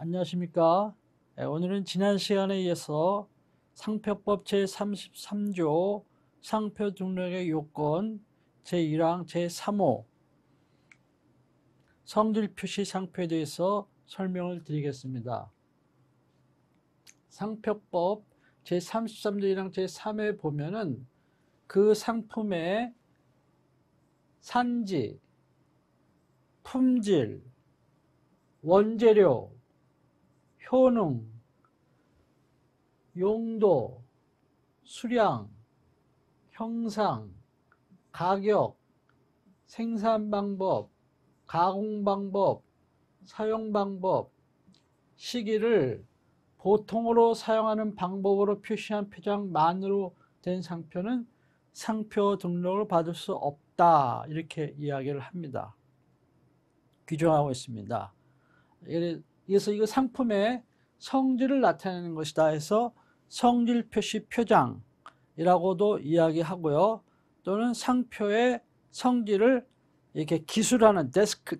안녕하십니까. 오늘은 지난 시간에 이어서 상표법 제33조 상표 등록의 요건 제1항 제3호 성질 표시 상표에 대해서 설명을 드리겠습니다. 상표법 제33조 1항 제3호에 보면은 그 상품의 산지, 품질, 원재료, 효능, 용도, 수량, 형상, 가격, 생산 방법, 가공 방법, 사용 방법, 시기를 보통으로 사용하는 방법으로 표시한 표장만으로 된 상표는 상표 등록을 받을 수 없다. 이렇게 이야기를 합니다. 규정하고 있습니다. 그래서 이거 상품의 성질을 나타내는 것이다 해서 성질 표시 표장이라고도 이야기하고요. 또는 상표의 성질을 이렇게 기술하는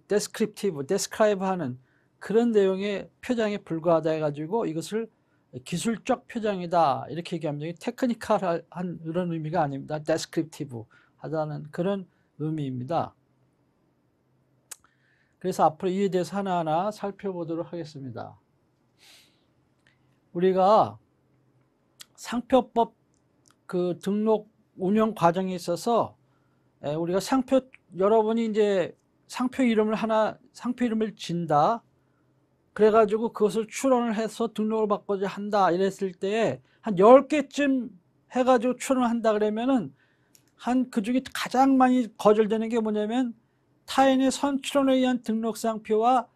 describe 하는 그런 내용의 표장에 불과하다 해가지고 이것을 기술적 표장이다 이렇게 얘기합니다. 테크니컬한 그런 의미가 아닙니다. descriptive 하다는 그런 의미입니다. 그래서 앞으로 이에 대해서 하나하나 살펴보도록 하겠습니다. 우리가 상표법 그 등록 운영 과정에 있어서 우리가 여러분이 이제 상표 이름을 진다. 그래가지고 그것을 출원을 해서 등록을 받고자 한다. 이랬을 때에 한 10개쯤 해가지고 출원을 한다 그러면은 그 중에 가장 많이 거절되는 게 뭐냐면 타인의 선출원에 의한 등록상표와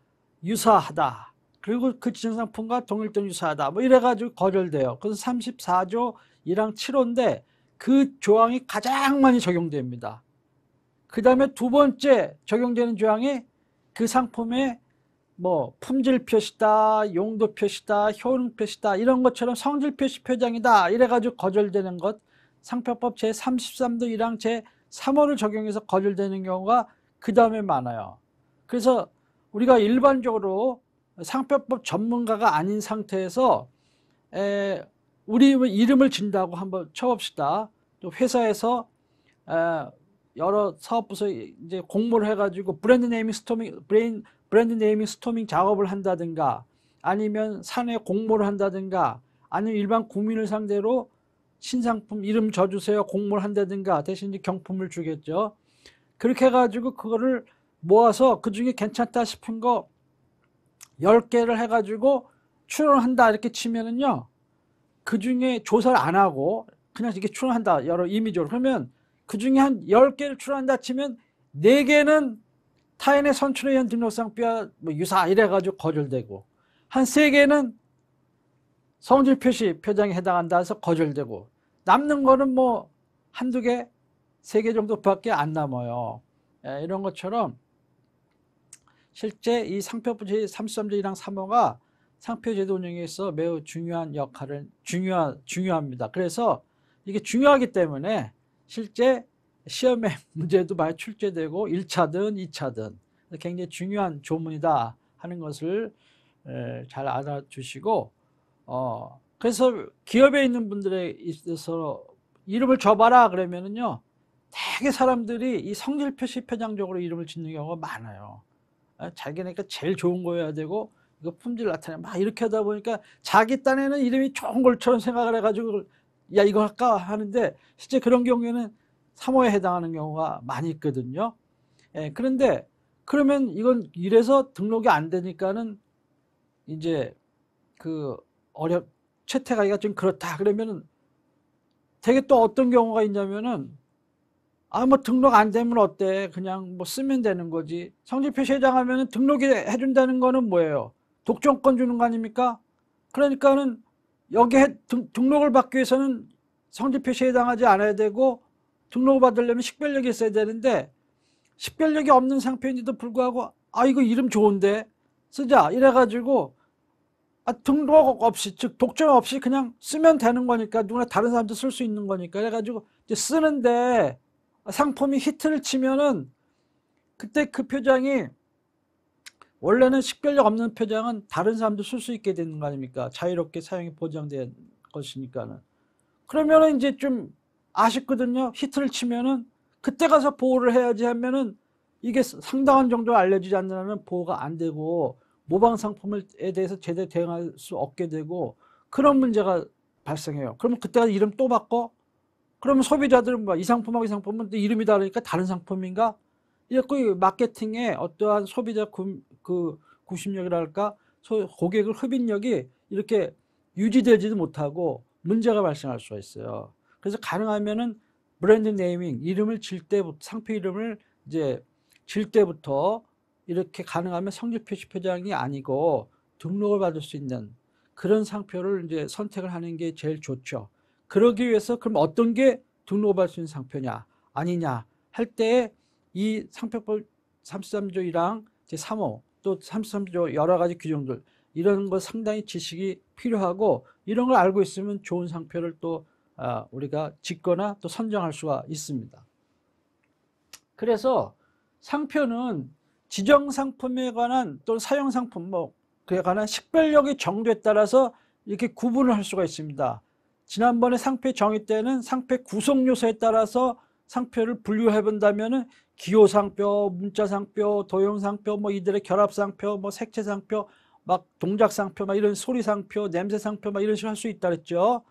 유사하다. 그리고 그 지정상품과 동일등 유사하다. 뭐 이래가지고 거절돼요. 그래서 34조 1항 7호인데 그 조항이 가장 많이 적용됩니다. 그 다음에 두 번째 적용되는 조항이 그 상품의 뭐 품질 표시다, 용도 표시다, 효능 표시다 이런 것처럼 성질 표시 표장이다. 이래가지고 거절되는 것. 상표법 제33조 1항 제3호를 적용해서 거절되는 경우가 그 다음에 많아요. 그래서 우리가 일반적으로 상표법 전문가가 아닌 상태에서 우리 이름을 진다고 한번 쳐봅시다. 또 회사에서 여러 사업부서에 이제 공모를 해가지고 브랜드 네이밍 스토밍 작업을 한다든가 아니면 사내 공모를 한다든가 아니면 일반 국민을 상대로 신상품 이름 줘주세요 공모를 한다든가 대신 이제 경품을 주겠죠. 그렇게 해가지고 그거를 모아서 그 중에 괜찮다 싶은 거 10개를 해가지고 출원한다 이렇게 치면은요. 그 중에 조사를 안 하고 그냥 이렇게 출원한다. 여러 임의적으로. 그러면 그 중에 한 10개를 출원한다 치면 4개는 타인의 선출에 의한 등록상표와 뭐 유사 이래가지고 거절되고 한 3개는 성질 표시 표장에 해당한다 해서 거절되고 남는 거는 뭐 한두 개, 3개 정도밖에 안 남아요. 이런 것처럼 실제 이 상표법 제33조 1항 3호가 상표제도 운영에 있어 매우 중요한 역할을 중요합니다. 그래서 이게 중요하기 때문에 실제 시험에 문제도 많이 출제되고 1차든 2차든 굉장히 중요한 조문이다 하는 것을 잘 알아주시고 그래서 기업에 있는 분들에 있어서 이름을 줘봐라 그러면은요 되게 사람들이 이 성질 표시 표장적으로 이름을 짓는 경우가 많아요. 자기네가 제일 좋은 거여야 되고 이거 품질 나타내 막 이렇게 하다 보니까 자기 딴에는 이름이 좋은 걸처럼 생각을 해가지고 야 이거 할까 하는데 실제 그런 경우에는 3호에 해당하는 경우가 많이 있거든요. 그런데 그러면 이건 이래서 등록이 안 되니까는 이제 그 채택하기가 좀 그렇다 그러면은 되게 또 어떤 경우가 있냐면은 뭐 등록 안 되면 어때? 그냥 뭐 쓰면 되는 거지. 성질 표시 해당하면 등록이 해준다는 거는 뭐예요? 독점권 주는 거 아닙니까? 그러니까는 여기에 등록을 받기 위해서는 성질 표시에 해당하지 않아야 되고 등록을 받으려면 식별력이 있어야 되는데 식별력이 없는 상표인데도 불구하고 이거 이름 좋은데 쓰자 이래가지고 등록 없이 즉 독점 없이 그냥 쓰면 되는 거니까 누구나 다른 사람도 쓸 수 있는 거니까 그래가지고 이제 쓰는데 상품이 히트를 치면은 그때 그 표장이 원래는 식별력 없는 표장은 다른 사람도 쓸 수 있게 되는 거 아닙니까? 자유롭게 사용이 보장된 것이니까는. 그러면은 이제 좀 아쉽거든요. 히트를 치면은 그때 가서 보호를 해야지 하면은 이게 상당한 정도 알려지지 않으면 보호가 안 되고 모방 상품에 대해서 제대로 대응할 수 없게 되고 그런 문제가 발생해요. 그러면 그때가 이름 또 바꿔? 그러면 소비자들은 뭐 이 상품하고 이 상품은 또 이름이 다르니까 다른 상품인가? 이렇게 마케팅의 어떠한 소비자 구심력이랄까 고객을 흡인력이 이렇게 유지되지도 못하고 문제가 발생할 수가 있어요. 그래서 가능하면은 브랜드 네이밍 이름을 질 때부터 상표 이름을 이제 질 때부터 이렇게 가능하면 성질 표시 표장이 아니고 등록을 받을 수 있는 그런 상표를 이제 선택을 하는 게 제일 좋죠. 그러기 위해서 그럼 어떤 게 등록을 받을 수 있는 상표냐 아니냐 할 때 이 상표법 33조 1항 제3호 또 33조 여러 가지 규정들 이런 거 상당히 지식이 필요하고 이런 걸 알고 있으면 좋은 상표를 또 우리가 짓거나 또 선정할 수가 있습니다. 그래서 상표는 지정 상품에 관한 또는 사용 상품에 관한 식별력의 정도에 따라서 이렇게 구분을 할 수가 있습니다. 지난번에 상표 정의 때는 상표 구성 요소에 따라서 상표를 분류해 본다면은 기호상표, 문자상표, 도형상표, 뭐 이들의 결합상표, 뭐 색채상표, 막 동작상표, 막 이런 소리상표, 냄새상표, 막 이런 식으로 할 수 있다 그랬죠.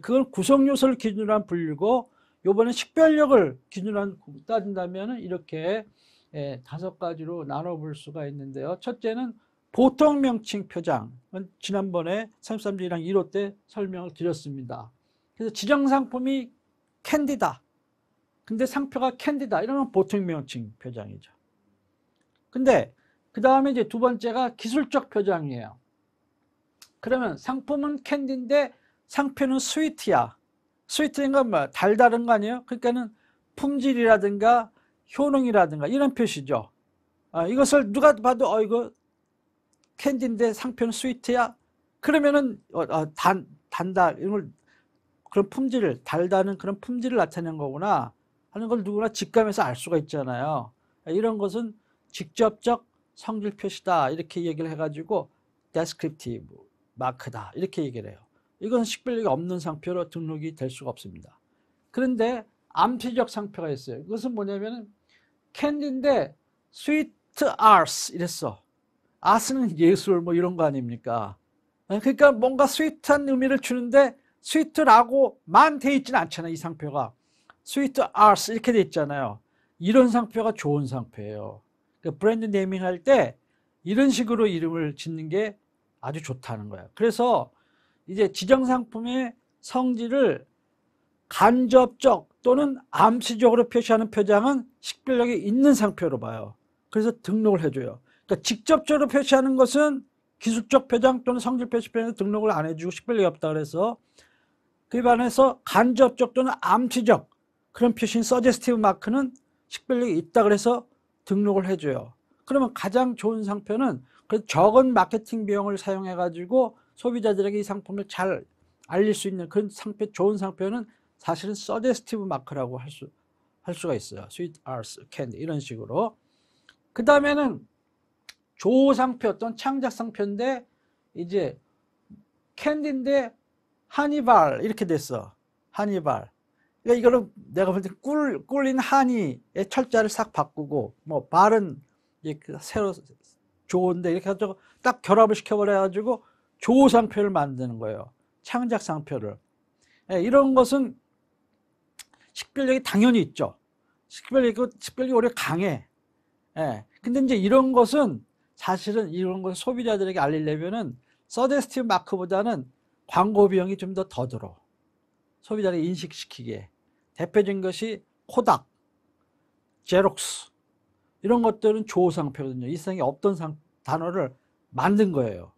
그건 구성 요소를 기준으로 한 분류고, 요번에 식별력을 기준으로 한 따진다면은 이렇게 5가지로 나눠볼 수가 있는데요. 첫째는 보통 명칭 표장은 지난번에 33조 1항 1호 때 설명을 드렸습니다. 그래서 지정 상품이 캔디다. 근데 상표가 캔디다. 이러면 보통 명칭 표장이죠. 근데 그 다음에 이제 두 번째가 기술적 표장이에요. 그러면 상품은 캔디인데 상표는 스위트야. 스위트인 건 뭐야? 달달한 거 아니에요? 그러니까는 품질이라든가 효능이라든가 이런 표시죠. 이것을 누가 봐도 이거 캔디인데 상표는 스위트야? 그러면은 단다 이런 걸 그런 품질을 달다는 그런 품질을 나타내는 거구나 하는 걸 누구나 직감해서 알 수가 있잖아요. 이런 것은 직접적 성질 표시다 이렇게 얘기를 해가지고 descriptive 마크다 이렇게 얘기를 해요. 이건 식별력이 없는 상표로 등록이 될 수가 없습니다. 그런데 암시적 상표가 있어요. 이것은 뭐냐면은 캔디인데 sweet arts 이랬어. 아스는 예술 뭐 이런 거 아닙니까? 그러니까 뭔가 스위트한 의미를 주는데 스위트라고만 돼 있지는 않잖아요. 이 상표가 스위트 아스 이렇게 돼 있잖아요. 이런 상표가 좋은 상표예요. 그러니까 브랜드 네이밍 할 때 이런 식으로 이름을 짓는 게 아주 좋다는 거예요. 그래서 이제 지정 상품의 성질을 간접적 또는 암시적으로 표시하는 표장은 식별력이 있는 상표로 봐요. 그래서 등록을 해줘요. 그러니까 직접적으로 표시하는 것은 기술적 표장 또는 성질 표시 표장에 등록을 안 해주고 식별력이 없다 그래서 그에 반해서 간접적 또는 암시적 그런 표시인 서제스티브 마크는 식별력이 있다 그래서 등록을 해줘요. 그러면 가장 좋은 상표는 적은 마케팅 비용을 사용해 가지고 소비자들에게 이 상품을 잘 알릴 수 있는 그런 좋은 상표는 사실은 서제스티브 마크라고 할 수가 있어요. Sweet Arts Candy 이런 식으로. 그 다음에는 조상표 또는 창작 상표인데 이제 캔디인데 하니발 이렇게 됐어. 하니발. 그러니까 이거를 내가 볼 때 꿀린 하니의 철자를 싹 바꾸고 뭐 발은 새로 좋은데 이렇게 해가지고 딱 결합을 시켜버려가지고 조상표를 만드는 거예요. 창작 상표를. 이런 것은 식별력이 당연히 있죠. 식별력이 오히려 강해. 근데 이제 이런 것은 사실은 이런 걸 소비자들에게 알리려면은 서제스티브 마크보다는 광고 비용이 좀 더 들어. 소비자를 인식시키기에. 대표적인 것이 코닥, 제록스 이런 것들은 조상표거든요. 이 세상에 없던 단어를 만든 거예요.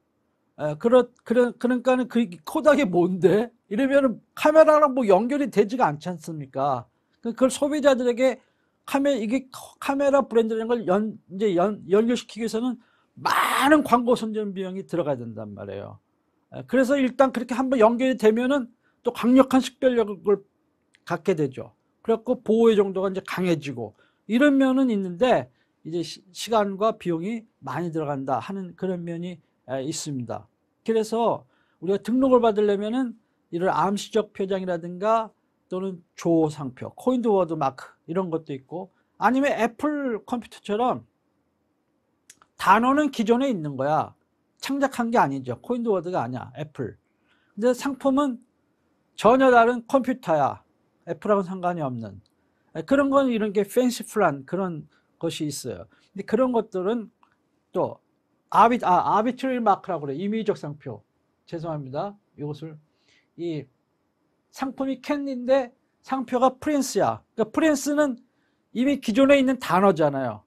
그러니까는 그 코닥이 뭔데? 이러면은 카메라랑 뭐 연결이 되지가 않지 않습니까? 그걸 소비자들에게 이게 카메라 브랜드라는 걸 이제 연결시키기 위해서는 많은 광고 선전 비용이 들어가야 된단 말이에요. 그래서 일단 그렇게 한번 연결이 되면은 또 강력한 식별력을 갖게 되죠. 그래갖고 보호의 정도가 이제 강해지고 이런 면은 있는데 이제 시간과 비용이 많이 들어간다 하는 그런 면이 있습니다. 그래서 우리가 등록을 받으려면은 이런 암시적 표장이라든가 또는 조상표, 코인드 워드 마크 이런 것도 있고, 아니면 애플 컴퓨터처럼 단어는 기존에 있는 거야. 창작한 게 아니죠. 코인드 워드가 아니야. 애플. 근데 상품은 전혀 다른 컴퓨터야. 애플하고는 상관이 없는. 그런 건 이런 게 팬시풀한 그런 것이 있어요. 근데 그런 것들은 또 아비트리 마크라고 그래. 임의적 상표. 죄송합니다. 이것을 이 상품이 캔디인데 상표가 프린스야. 그러니까 프린스는 이미 기존에 있는 단어잖아요.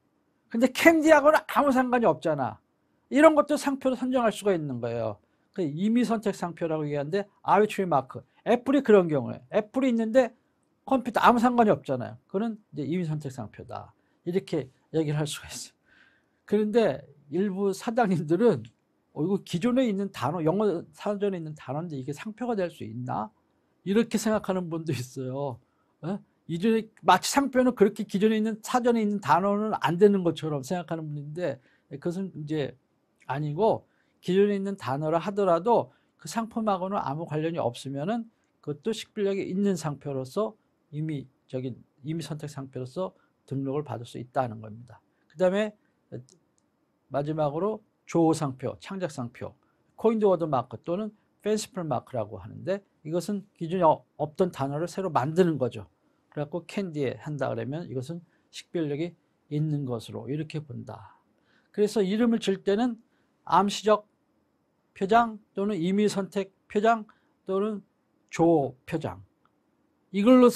근데 캔디하고는 아무 상관이 없잖아. 이런 것도 상표로 선정할 수가 있는 거예요. 그 임의 선택 상표라고 얘기하는데 아비트리 마크. 애플이 그런 경우에 애플이 있는데 컴퓨터 아무 상관이 없잖아요. 그건 이제 임의 선택 상표다. 이렇게 얘기를 할 수가 있어요. 그런데 일부 사장님들은 이거 기존에 있는 단어, 영어 사전에 있는 단어인데 이게 상표가 될 수 있나? 이렇게 생각하는 분도 있어요. 이전에 마치 상표는 그렇게 기존에 있는 사전에 있는 단어는 안 되는 것처럼 생각하는 분인데, 그것은 이제 아니고 기존에 있는 단어라 하더라도 그 상품하고는 아무 관련이 없으면은 그것도 식별력이 있는 상표로서 임의 선택 상표로서 등록을 받을 수 있다는 겁니다. 그 다음에 마지막으로 조상표, 창작상표, 코인드 워드 마크 또는 팬시풀 마크라고 하는데, 이것은 기존에 없던 단어를 새로 만드는 거죠. 그래갖고 캔디에 한다 그러면 이것은 식별력이 있는 것으로 이렇게 본다. 그래서 이름을 줄 때는 암시적 표장 또는 임의 선택 표장 또는 조 표장, 이걸로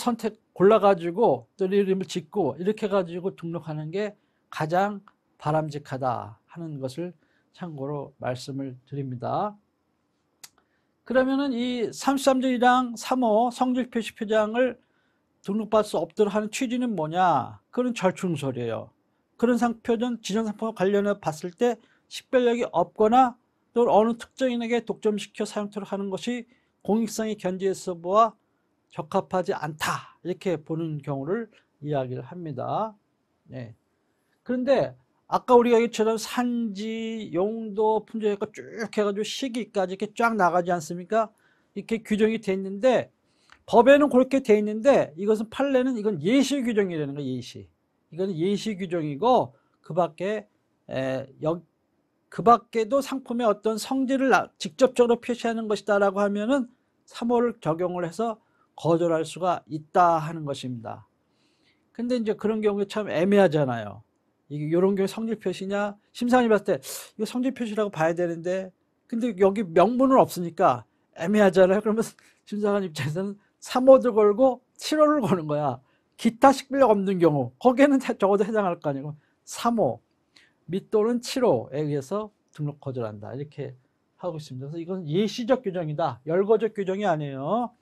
골라가지고 또 이름을 짓고 이렇게 가지고 등록하는 게 가장 바람직하다 하는 것을 참고로 말씀을 드립니다. 그러면은 이 33조 1항 3호 성질 표시 표장을 등록받을 수 없도록 하는 취지는 뭐냐? 그런 절충설이에요. 그런 상표는 지정 상품과 관련해 봤을 때 식별력이 없거나 또 어느 특정인에게 독점시켜 사용토록 하는 것이 공익성의 견지에서 보아 적합하지 않다, 이렇게 보는 경우를 이야기를 합니다. 네. 그런데 아까 우리가 이처럼 산지, 용도, 품종효과 쭉 해가지고 시기까지 이렇게 쫙 나가지 않습니까? 이렇게 규정이 돼 있는데, 법에는 그렇게 돼 있는데 이것은 판례는 이건 예시 규정이라는 거예요. 예시. 이건 예시 규정이고 그 밖에도 상품의 어떤 성질을 직접적으로 표시하는 것이다라고 하면은 3호를 적용을 해서 거절할 수가 있다 하는 것입니다. 근데 이제 그런 경우에 참 애매하잖아요. 이게 이런 경우에 성질 표시냐? 심사위원이 봤을 때 이거 성질 표시라고 봐야 되는데, 근데 여기 명분은 없으니까 애매하잖아요. 그러면 심사관 입장에서는 3호도 걸고 7호를 거는 거야. 기타 식별력 없는 경우, 거기에는 적어도 해당할 거 아니고 3호 및 또는 7호에 의해서 등록 거절한다, 이렇게 하고 있습니다. 그래서 이건 예시적 규정이다, 열거적 규정이 아니에요.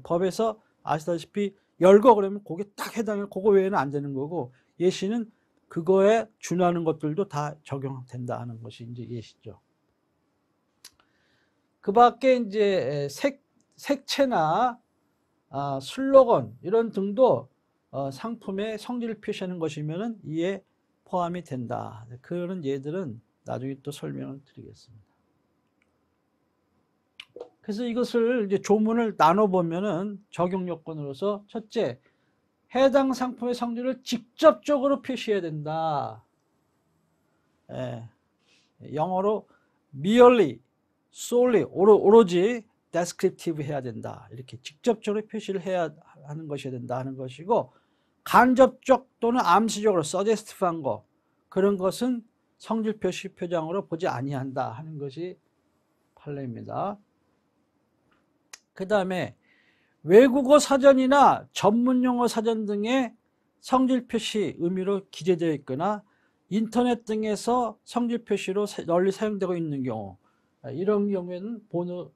법에서 아시다시피 열거 그러면 그게 딱 해당해, 그거 외에는 안 되는 거고, 예시는 그거에 준하는 것들도 다 적용된다 하는 것이 이제 예시죠. 그 밖에 이제 색채나 슬로건 이런 등도 상품의 성질을 표시하는 것이면은 이에 포함이 된다. 그런 예들은 나중에 또 설명을 드리겠습니다. 그래서 이것을 이제 조문을 나눠보면은 적용 요건으로서, 첫째, 해당 상품의 성질을 직접적으로 표시해야 된다. 영어로 merely, solely, 오로지 descriptive 해야 된다. 이렇게 직접적으로 표시를 해야 하는 것이 된다 하는 것이고, 간접적 또는 암시적으로 suggestive한 거, 그런 것은 성질 표시 표장으로 보지 아니한다 하는 것이 판례입니다. 그 다음에 외국어 사전이나 전문용어 사전 등의 성질 표시 의미로 기재되어 있거나 인터넷 등에서 성질 표시로 널리 사용되고 있는 경우, 이런 경우에는 본의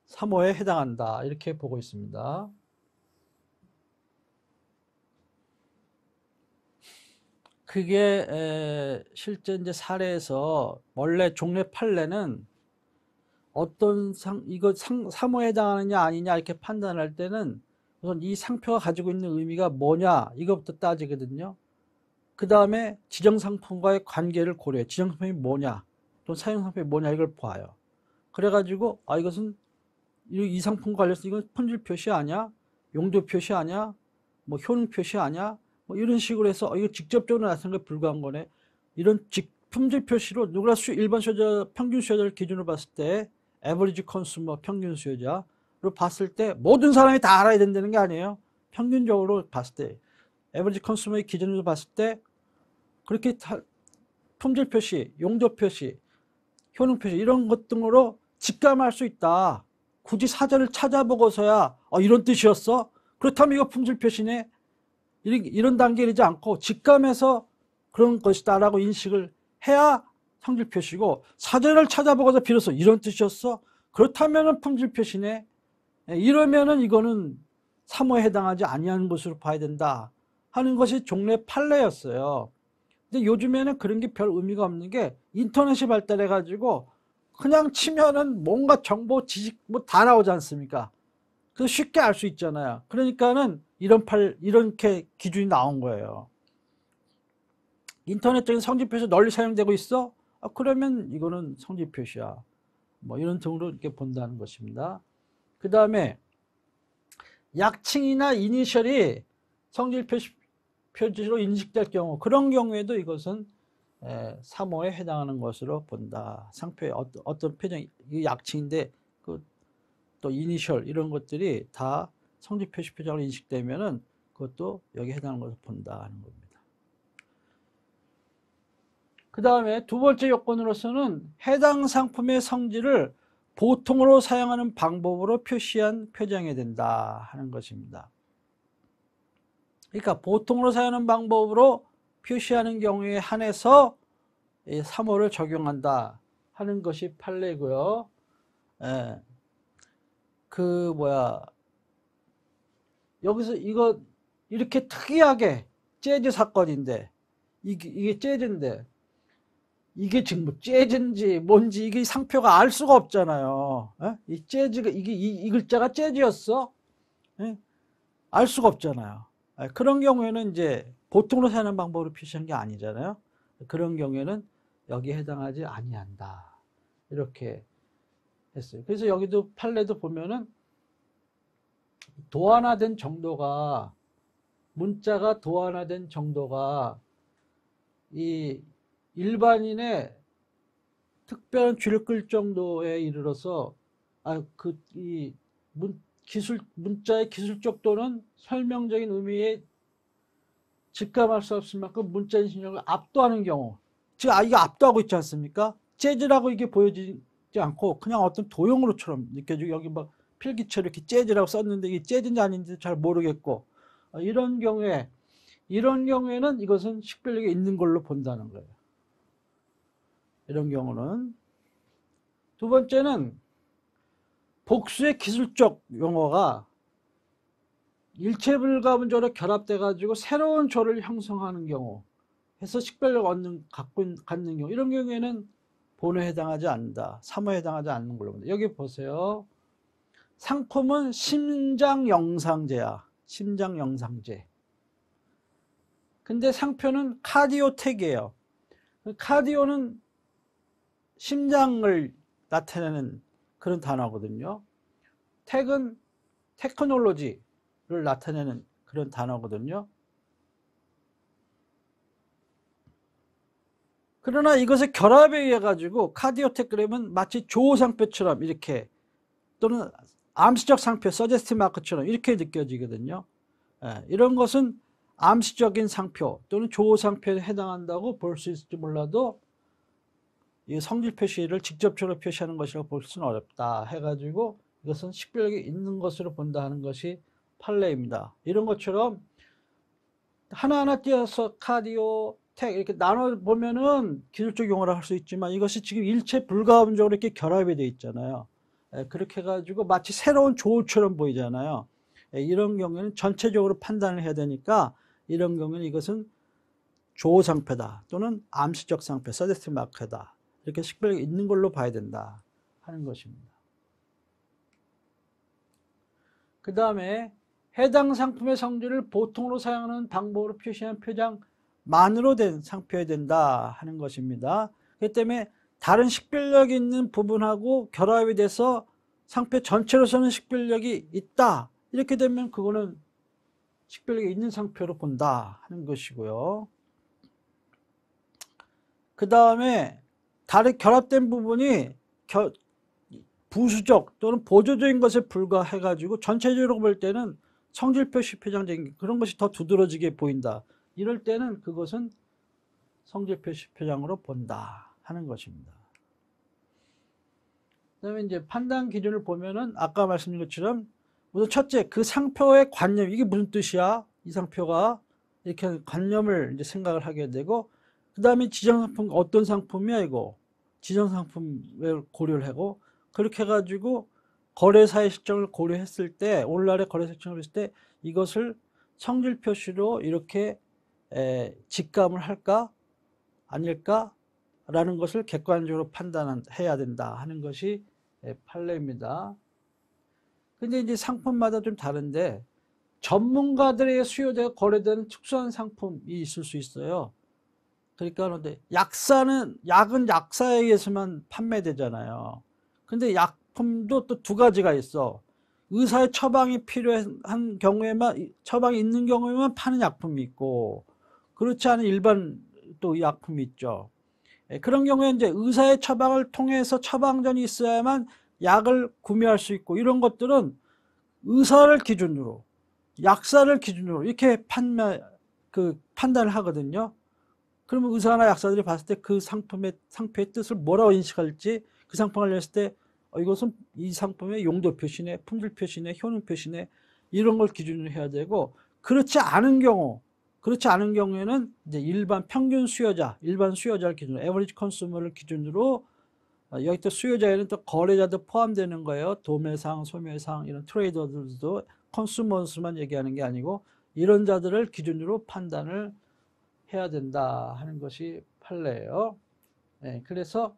3호에 해당한다, 이렇게 보고 있습니다. 그게 실제 이제 사례에서 원래 종래 판례는 어떤 이거 3호에 해당하느냐 아니냐 이렇게 판단할 때는 우선 이 상표가 가지고 있는 의미가 뭐냐, 이것부터 따지거든요. 그 다음에 지정상품과의 관계를 고려해. 지정상품이 뭐냐, 또 사용상품이 뭐냐, 이걸 봐요. 그래가지고, 이것은 이 상품 관련해서 이건 품질 표시 아니야? 용도 표시 아니야? 뭐 효능 표시 아니야? 뭐 이런 식으로 해서 이거 직접적으로 나타나는 게 불가한 거네. 이런 품질 표시로 누구나 일반 수요자, 평균 수요자를 기준으로 봤을 때 에버리지 컨슈머, 평균 수요자로 봤을 때 모든 사람이 다 알아야 된다는 게 아니에요. 평균적으로 봤을 때 에버리지 컨슈머의 기준으로 봤을 때 그렇게 품질 표시, 용도 표시, 효능 표시 이런 것 등으로 직감할 수 있다. 굳이 사전을 찾아보고서야 이런 뜻이었어? 그렇다면 이거 품질 표시네? 이런 단계에 이르지 않고 직감해서 그런 것이다 라고 인식을 해야 성질 표시고, 사전을 찾아보고서 비로소 이런 뜻이었어? 그렇다면 품질 표시네? 이러면은 이거는 사모에 해당하지 아니하는 것으로 봐야 된다 하는 것이 종래 판례였어요. 근데 요즘에는 그런 게 별 의미가 없는 게 인터넷이 발달해 가지고 그냥 치면은 뭔가 정보, 지식 뭐 다 나오지 않습니까? 그 쉽게 알 수 있잖아요. 그러니까는 이렇게 기준이 나온 거예요. 인터넷적인 성질 표시 널리 사용되고 있어? 그러면 이거는 성질 표시야. 뭐 이런 등으로 이렇게 본다는 것입니다. 그 다음에 약칭이나 이니셜이 성질 표시로 인식될 경우, 그런 경우에도 이것은 사모에 해당하는 것으로 본다. 상표의 어떤 표정, 이 약칭인데 또 이니셜 이런 것들이 다 성질 표시 표정으로 인식되면은 그것도 여기에 해당하는 것을 본다는 겁니다. 그 다음에 두 번째 요건으로서는 해당 상품의 성질을 보통으로 사용하는 방법으로 표시한 표장해야 된다 하는 것입니다. 그러니까 보통으로 사용하는 방법으로 표시하는 경우에 한해서 3호를 적용한다 하는 것이 판례고요. 여기서 이거 이렇게 특이하게 재즈 사건인데 이게 재즈인데 이게 지금 뭐 재즈인지 뭔지 이게 상표가 알 수가 없잖아요. 이 재즈가 이 글자가 재즈였어? 알 수가 없잖아요. 그런 경우에는 이제 보통으로 사용하는 방법으로 표시한 게 아니잖아요. 그런 경우에는 여기에 해당하지 아니한다. 이렇게 했어요. 그래서 여기도 판례도 보면은 도안화된 정도가, 문자가 도안화된 정도가 이 일반인의 특별한 줄을 끌 정도에 이르러서 문자의 기술적 또는 설명적인 의미에 직감할 수 없을 만큼 문자 인식력을 압도하는 경우, 즉 이게 압도하고 있지 않습니까? 재즈라고 이게 보여지지 않고 그냥 어떤 도형으로처럼 느껴지고, 여기 막 필기체로 이렇게 재즈라고 썼는데 이게 재즈인지 아닌지 잘 모르겠고, 이런 경우에는 이것은 식별력이 있는 걸로 본다는 거예요. 이런 경우는. 두 번째는 복수의 기술적 용어가 일체불가분조로 결합돼 가지고 새로운 조를 형성하는 경우 해서 식별력을 갖는 경우, 이런 경우에는 본호에 해당하지 않는다. 3호에 해당하지 않는 걸로 봅니다. 여기 보세요. 상품은 심장영상제야. 심장영상제. 근데 상표는 카디오텍이에요. 카디오는 심장을 나타내는 그런 단어거든요. 텍은 테크놀로지를 나타내는 그런 단어거든요. 그러나 이것의 결합에 의해 가지고 카디오텍 그러면 마치 조상표처럼 이렇게, 또는 암시적 상표, 서제스티 마크처럼 이렇게 느껴지거든요. 이런 것은 암시적인 상표 또는 조상표에 해당한다고 볼 수 있을지 몰라도 이 성질 표시를 직접적으로 표시하는 것이라고 볼 수는 어렵다 해가지고 이것은 식별력이 있는 것으로 본다 하는 것이 판례입니다. 이런 것처럼 하나하나 띄어서 카디오, 텍 이렇게 나눠보면은 기술적 용어를 할 수 있지만 이것이 지금 일체 불가분적으로 이렇게 결합이 되어 있잖아요. 그렇게 해가지고 마치 새로운 조처럼 보이잖아요. 이런 경우에는 전체적으로 판단을 해야 되니까, 이런 경우는 이것은 조상표다 또는 암시적 상표, 서제스티브 마크다, 이렇게 식별력이 있는 걸로 봐야 된다 하는 것입니다. 그 다음에 해당 상품의 성질을 보통으로 사용하는 방법으로 표시한 표장 만으로 된 상표여야 된다 하는 것입니다. 그렇기 때문에 다른 식별력이 있는 부분하고 결합이 돼서 상표 전체로서는 식별력이 있다. 이렇게 되면 그거는 식별력이 있는 상표로 본다 하는 것이고요. 그 다음에 다른 결합된 부분이 부수적 또는 보조적인 것에 불과해 가지고 전체적으로 볼 때는 성질표시 표장적인 그런 것이 더 두드러지게 보인다. 이럴 때는 그것은 성질표시 표장으로 본다 하는 것입니다. 그다음에 이제 판단 기준을 보면은 아까 말씀드린 것처럼 우선 첫째 그 상표의 관념 이게 무슨 뜻이야? 이 상표가 이렇게 관념을 이제 생각을 하게 되고 그 다음에 지정상품 어떤 상품이야 이거 지정상품을 고려를 하고 그렇게 해가지고 거래사의 실정을 고려했을 때 오늘날의 거래사 실정을 했을 때 이것을 성질 표시로 이렇게 직감을 할까 아닐까 라는 것을 객관적으로 판단해야 된다 하는 것이 판례입니다. 근데 이제 상품마다 좀 다른데 전문가들의 수요되고 거래되는 특수한 상품이 있을 수 있어요. 그러니까 그런데 약은 약사에 의해서만 판매되잖아요. 근데 약품도 또 두 가지가 있어. 의사의 처방이 필요한 경우에만 처방이 있는 경우에만 파는 약품이 있고 그렇지 않은 일반 또 약품이 있죠. 그런 경우에 이제 의사의 처방을 통해서 처방전이 있어야만 약을 구매할 수 있고 이런 것들은 의사를 기준으로 약사를 기준으로 이렇게 판단을 하거든요. 그러면 의사나 약사들이 봤을 때 그 상표의 뜻을 뭐라고 인식할지 그 상품을 냈을 때 이것은 이 상품의 용도 표시네, 품질 표시네, 효능 표시네 이런 걸 기준으로 해야 되고 그렇지 않은 경우에는 이제 일반 수요자를 기준으로 에버리지 컨슈머를 기준으로 여기 또 수요자에는 또 거래자도 포함되는 거예요. 도매상, 소매상 이런 트레이더들도 컨슈머스만 얘기하는 게 아니고 이런 자들을 기준으로 판단을 해야 된다 하는 것이 판례예요. 네, 그래서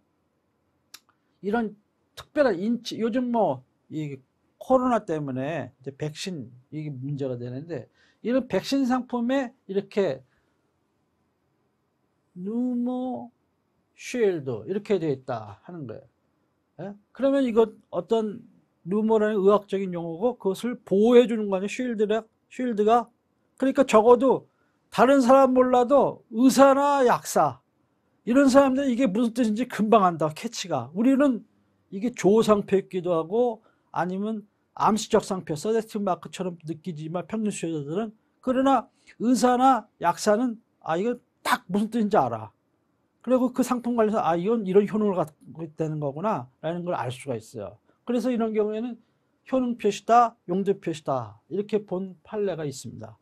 이런 특별한 요즘 이 코로나 때문에 이제 백신 이게 문제가 되는데 이런 백신 상품에 이렇게 누모 쉴드 이렇게 되어 있다 하는 거예요. 예? 그러면 이거 어떤 누모라는 의학적인 용어고 그것을 보호해 주는 거 아니에요. 쉴드가 그러니까 적어도 다른 사람 몰라도 의사나 약사 이런 사람들은 이게 무슨 뜻인지 금방 안다. 캐치가. 우리는 이게 조상표이기도 하고 아니면 암시적 상표 서제스티브 마크처럼 느끼지만 평균 수요자들은 그러나 의사나 약사는 이거 딱 무슨 뜻인지 알아. 그리고 그 상품 관련해서 이건 이런 효능을 갖고 있다는 거구나 라는 걸 알 수가 있어요. 그래서 이런 경우에는 효능 표시다 용도 표시다 이렇게 본 판례가 있습니다.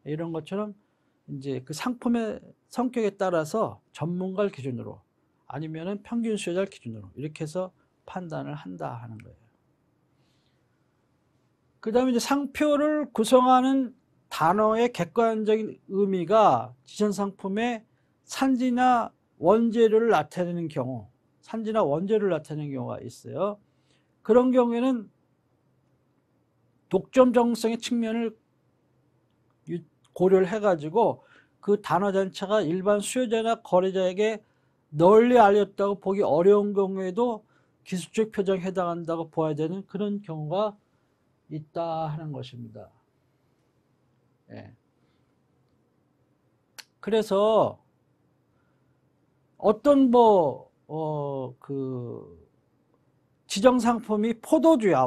이런 것처럼 이제 그 상품의 성격에 따라서 전문가를 기준으로 아니면은 평균 수요자를 기준으로 이렇게 해서 판단을 한다 하는 거예요. 그 다음에 이제 상표를 구성하는 단어의 객관적인 의미가 지정 상품의 산지나 원재료를 나타내는 경우가 있어요. 그런 경우에는 독점 정성의 측면을 고려를 해가지고 그 단어 전체가 일반 수요자나 거래자에게 널리 알렸다고 보기 어려운 경우에도 기술적 표정에 해당한다고 보아야 되는 그런 경우가 있다 하는 것입니다. 예. 그래서 어떤 지정 상품이 포도주야,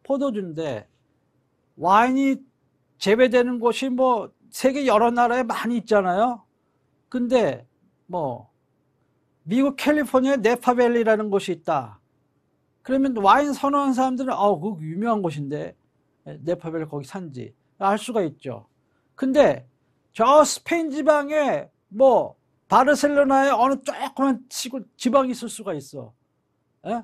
포도주인데 와인이 재배되는 곳이 세계 여러 나라에 많이 있잖아요. 근데 미국 캘리포니아에 네파밸리라는 곳이 있다. 그러면 와인 선호하는 사람들은 그거 유명한 곳인데 네파밸리 거기 산지 알 수가 있죠. 근데 저 스페인 지방에 바르셀로나에 어느 조그만 시골 지방이 있을 수가 있어. 에?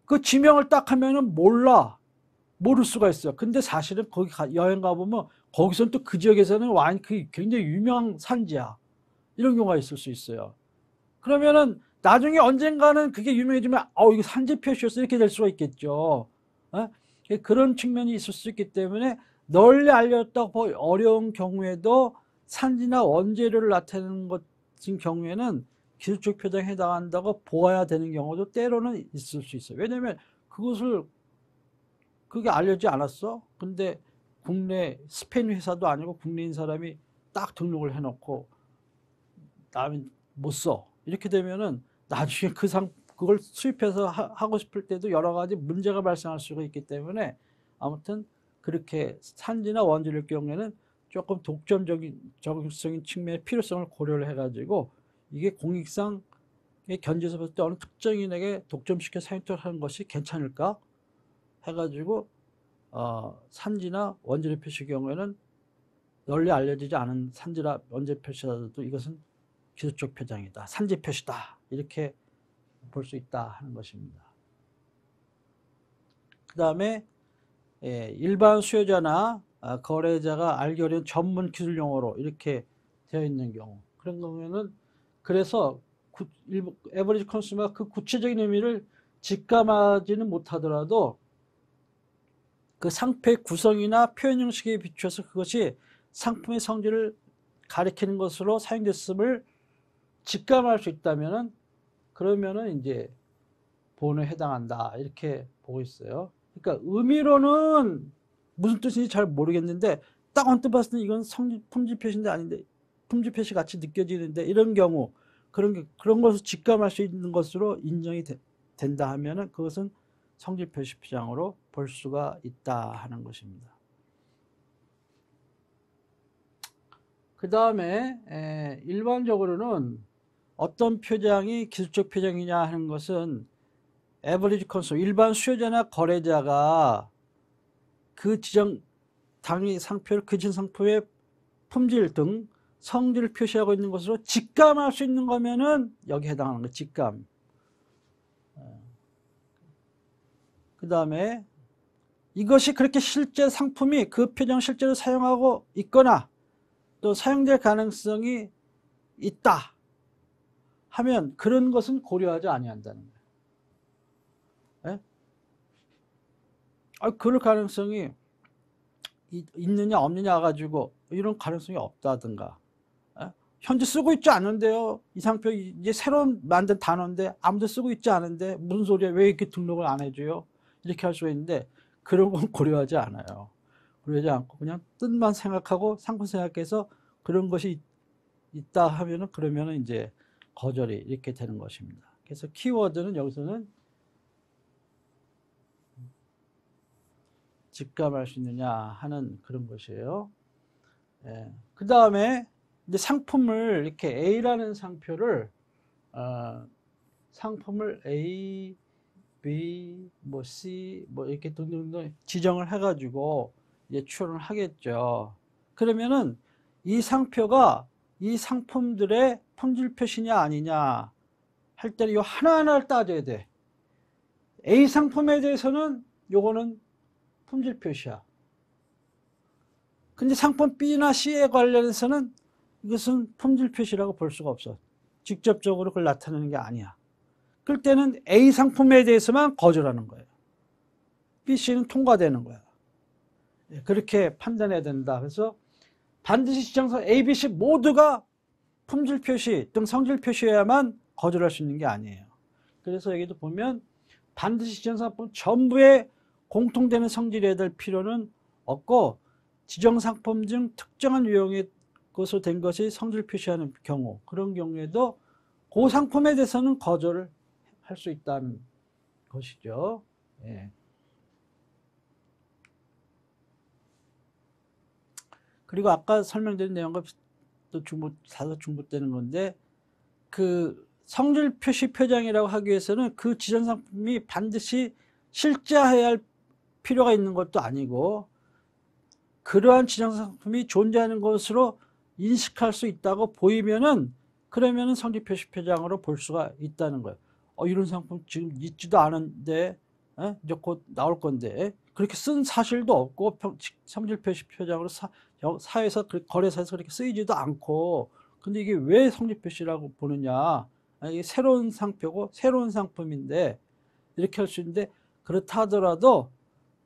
그 지명을 딱 하면은 모를 수가 있어요. 근데 사실은 거기 여행 가보면 거기서는 또 그 지역에서는 와인 굉장히 유명한 산지야. 이런 경우가 있을 수 있어요. 그러면은 나중에 언젠가는 그게 유명해지면 이거 산지 표시였어 이렇게 될 수가 있겠죠. 그런 측면이 있을 수 있기 때문에 널리 알렸다고 어려운 경우에도 산지나 원재료를 나타내는 것인 경우에는 기술적 표장에 해당한다고 보아야 되는 경우도 때로는 있을 수 있어요. 왜냐면 그게 알려지지 않았어. 근데 국내 스페인 회사도 아니고 국내인 사람이 딱 등록을 해놓고 나는 못 써. 이렇게 되면은 나중에 그걸 수입해서 하고 싶을 때도 여러 가지 문제가 발생할 수가 있기 때문에 아무튼 그렇게 산지나 원재료일 경우에는 조금 독점적인 적용적인 측면의 필요성을 고려를 해가지고 이게 공익상의 견지에서 봤을 때 어느 특정인에게 독점시켜 사용토록 하는 것이 괜찮을까 해가지고 산지나 원재료 표시 경우에는 널리 알려지지 않은 산지나 원재료 표시라도 이것은 기술적 표장이다, 산지 표시다 이렇게 볼 수 있다 하는 것입니다. 그 다음에 일반 수요자나 거래자가 알기 어려운 전문 기술 용어로 이렇게 되어 있는 경우, 그런 경우에는 그래서 에버리지 컨슈머가 그 구체적인 의미를 직감하지는 못하더라도 그 상표의 구성이나 표현 형식에 비추어서 그것이 상품의 성질을 가리키는 것으로 사용됐음을 직감할 수 있다면은 그러면은 이제 본에 해당한다 이렇게 보고 있어요. 그러니까 의미로는 무슨 뜻인지 잘 모르겠는데 딱 언뜻 봤을 때 이건 품질 표시인데 아닌데 품질 표시 같이 느껴지는데 이런 경우 그런 것을 직감할 수 있는 것으로 인정이 된다 하면은 그것은 성질 표시 표장으로 볼 수가 있다 하는 것입니다. 그 다음에 일반적으로는 어떤 표장이 기술적 표장이냐 하는 것은 에버리지 컨슈머, 일반 수요자나 거래자가 그 지정 당위 상표를 그 지정 상표의 품질 등 성질을 표시하고 있는 것으로 직감할 수 있는 거면은 여기 해당하는 거 직감. 그 다음에 이것이 그렇게 실제 상품이 그 표정을 실제로 사용하고 있거나 또 사용될 가능성이 있다 하면 그런 것은 고려하지 아니한다는 거예요. 그럴 가능성이 있느냐 없느냐 가지고 이런 가능성이 없다든가, 현재 쓰고 있지 않은데요, 이 상표 이제 새로 만든 단어인데 아무도 쓰고 있지 않은데 무슨 소리야, 왜 이렇게 등록을 안 해줘요, 이렇게 할 수가 있는데 그런 건 고려하지 않아요. 고려하지 않고 그냥 뜻만 생각하고 상품 생각해서 그런 것이 있다 하면은 그러면은 이제 거절이 이렇게 되는 것입니다. 그래서 키워드는 여기서는 직감할 수 있느냐 하는 그런 것이에요. 그 다음에 이제 상품을 이렇게 A라는 상표를 상품을 A, B, 뭐 C, 뭐 이렇게 등등등 지정을 해가지고 이제 추론을 하겠죠. 그러면은 이 상표가 이 상품들의 품질 표시냐 아니냐 할 때는 이 하나하나를 따져야 돼. A 상품에 대해서는 요거는 품질 표시야. 근데 상품 B나 C에 관련해서는 이것은 품질 표시라고 볼 수가 없어. 직접적으로 그걸 나타내는 게 아니야. 그럴 때는 A 상품에 대해서만 거절하는 거예요. B, C는 통과되는 거야. 그렇게 판단해야 된다. 그래서 반드시 지정서 A, B, C 모두가 품질 표시 등 성질 표시여야만 거절할 수 있는 게 아니에요. 그래서 여기도 보면 반드시 지정상품 전부에 공통되는 성질이어야 될 필요는 없고 지정상품 중 특정한 유형의 것으로 된 것이 성질 표시하는 경우, 그런 경우에도 그 상품에 대해서는 거절을 할 수 있다는 것이죠. 예. 그리고 아까 설명드린 내용과 또 중복되는 건데, 그 성질 표시 표장이라고 하기 위해서는 그 지정 상품이 반드시 실제해야 할 필요가 있는 것도 아니고 그러한 지정 상품이 존재하는 것으로 인식할 수 있다고 보이면은 그러면은 성질 표시 표장으로 볼 수가 있다는 거예요. 이런 상품 지금 있지도 않은데 이제 곧 나올 건데 그렇게 쓴 사실도 없고 성질 표시 표장으로 사회에서 거래사에서 그렇게 쓰이지도 않고, 근데 이게 왜 성질 표시라고 보느냐, 이게 새로운 상표고 새로운 상품인데 이렇게 할 수 있는데, 그렇다 하더라도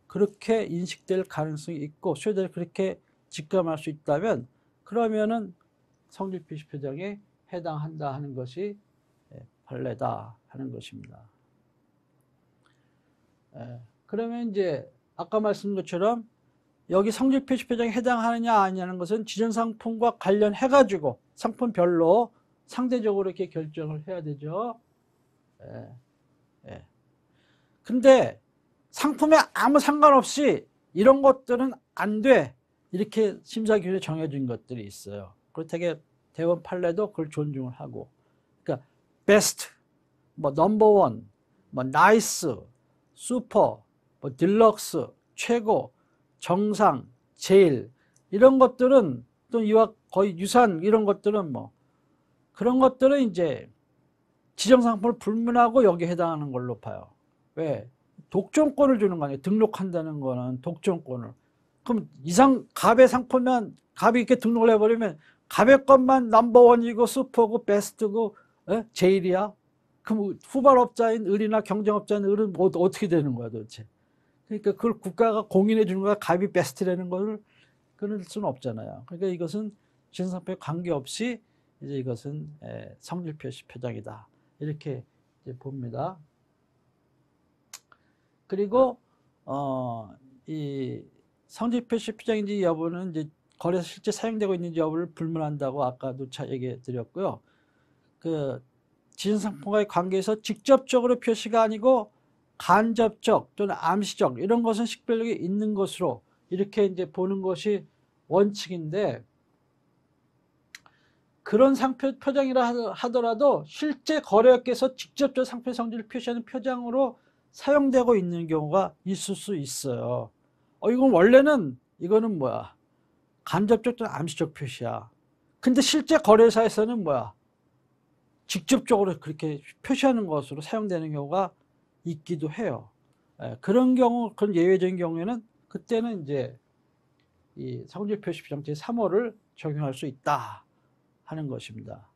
그렇게 인식될 가능성이 있고 소유자를 그렇게 직감할 수 있다면 그러면은 성질 표시 표정에 해당한다 하는 것이 판례다 하는 것입니다. 그러면 이제 아까 말씀드린 것처럼 여기 성질 표시 표정에 해당하느냐 아니냐는 것은 지정 상품과 관련해 가지고 상품별로 상대적으로 이렇게 결정을 해야 되죠. 근데 상품에 아무 상관없이 이런 것들은 안 돼. 이렇게 심사 기준에 정해진 것들이 있어요. 그리고 되게 대법원 판례도 그걸 존중을 하고. 그러니까 베스트, 뭐 넘버원, 뭐 나이스, 슈퍼, 뭐 딜럭스, 최고, 정상, 제일 이런 것들은 또 이와 거의 유사한 이런 것들은 뭐 그런 것들은 이제 지정상품을 불문하고 여기에 해당하는 걸로 봐요. 왜? 독점권을 주는 거 아니에요. 등록한다는 거는 독점권을. 그럼 이상 갑의 상품면 갑이 이렇게 등록을 해버리면 갑의 것만 넘버원이고 슈퍼고 베스트고 제일이야. 그럼 후발업자인 을이나 경쟁업자인 을은 뭐 어떻게 되는 거야 도대체. 그러니까 그걸 국가가 공인해 주는 거야. 갑이 베스트라는 걸 그럴 수는 없잖아요. 그러니까 이것은 지정상품에 관계없이 이제 이것은 성질 표시 표정이다. 이렇게 이제 봅니다. 그리고 이 성질 표시 표정인지 여부는 이제 거래에서 실제 사용되고 있는지 여부를 불문한다고 아까도 얘기해 드렸고요. 그 지정상품과의 관계에서 직접적으로 표시가 아니고 간접적 또는 암시적 이런 것은 식별력이 있는 것으로 이렇게 이제 보는 것이 원칙인데, 그런 상표 표정이라 하더라도 실제 거래업계에서 직접적 상표 성질을 표시하는 표장으로 사용되고 있는 경우가 있을 수 있어요. 이건 원래는 이거는 뭐야? 간접적 또는 암시적 표시야. 근데 실제 거래사에서는 뭐야? 직접적으로 그렇게 표시하는 것으로 사용되는 경우가 있기도 해요. 그런 경우, 그런 예외적인 경우에는 그때는 이제 이 성질 표시 표정 제3호를 적용할 수 있다 하는 것입니다.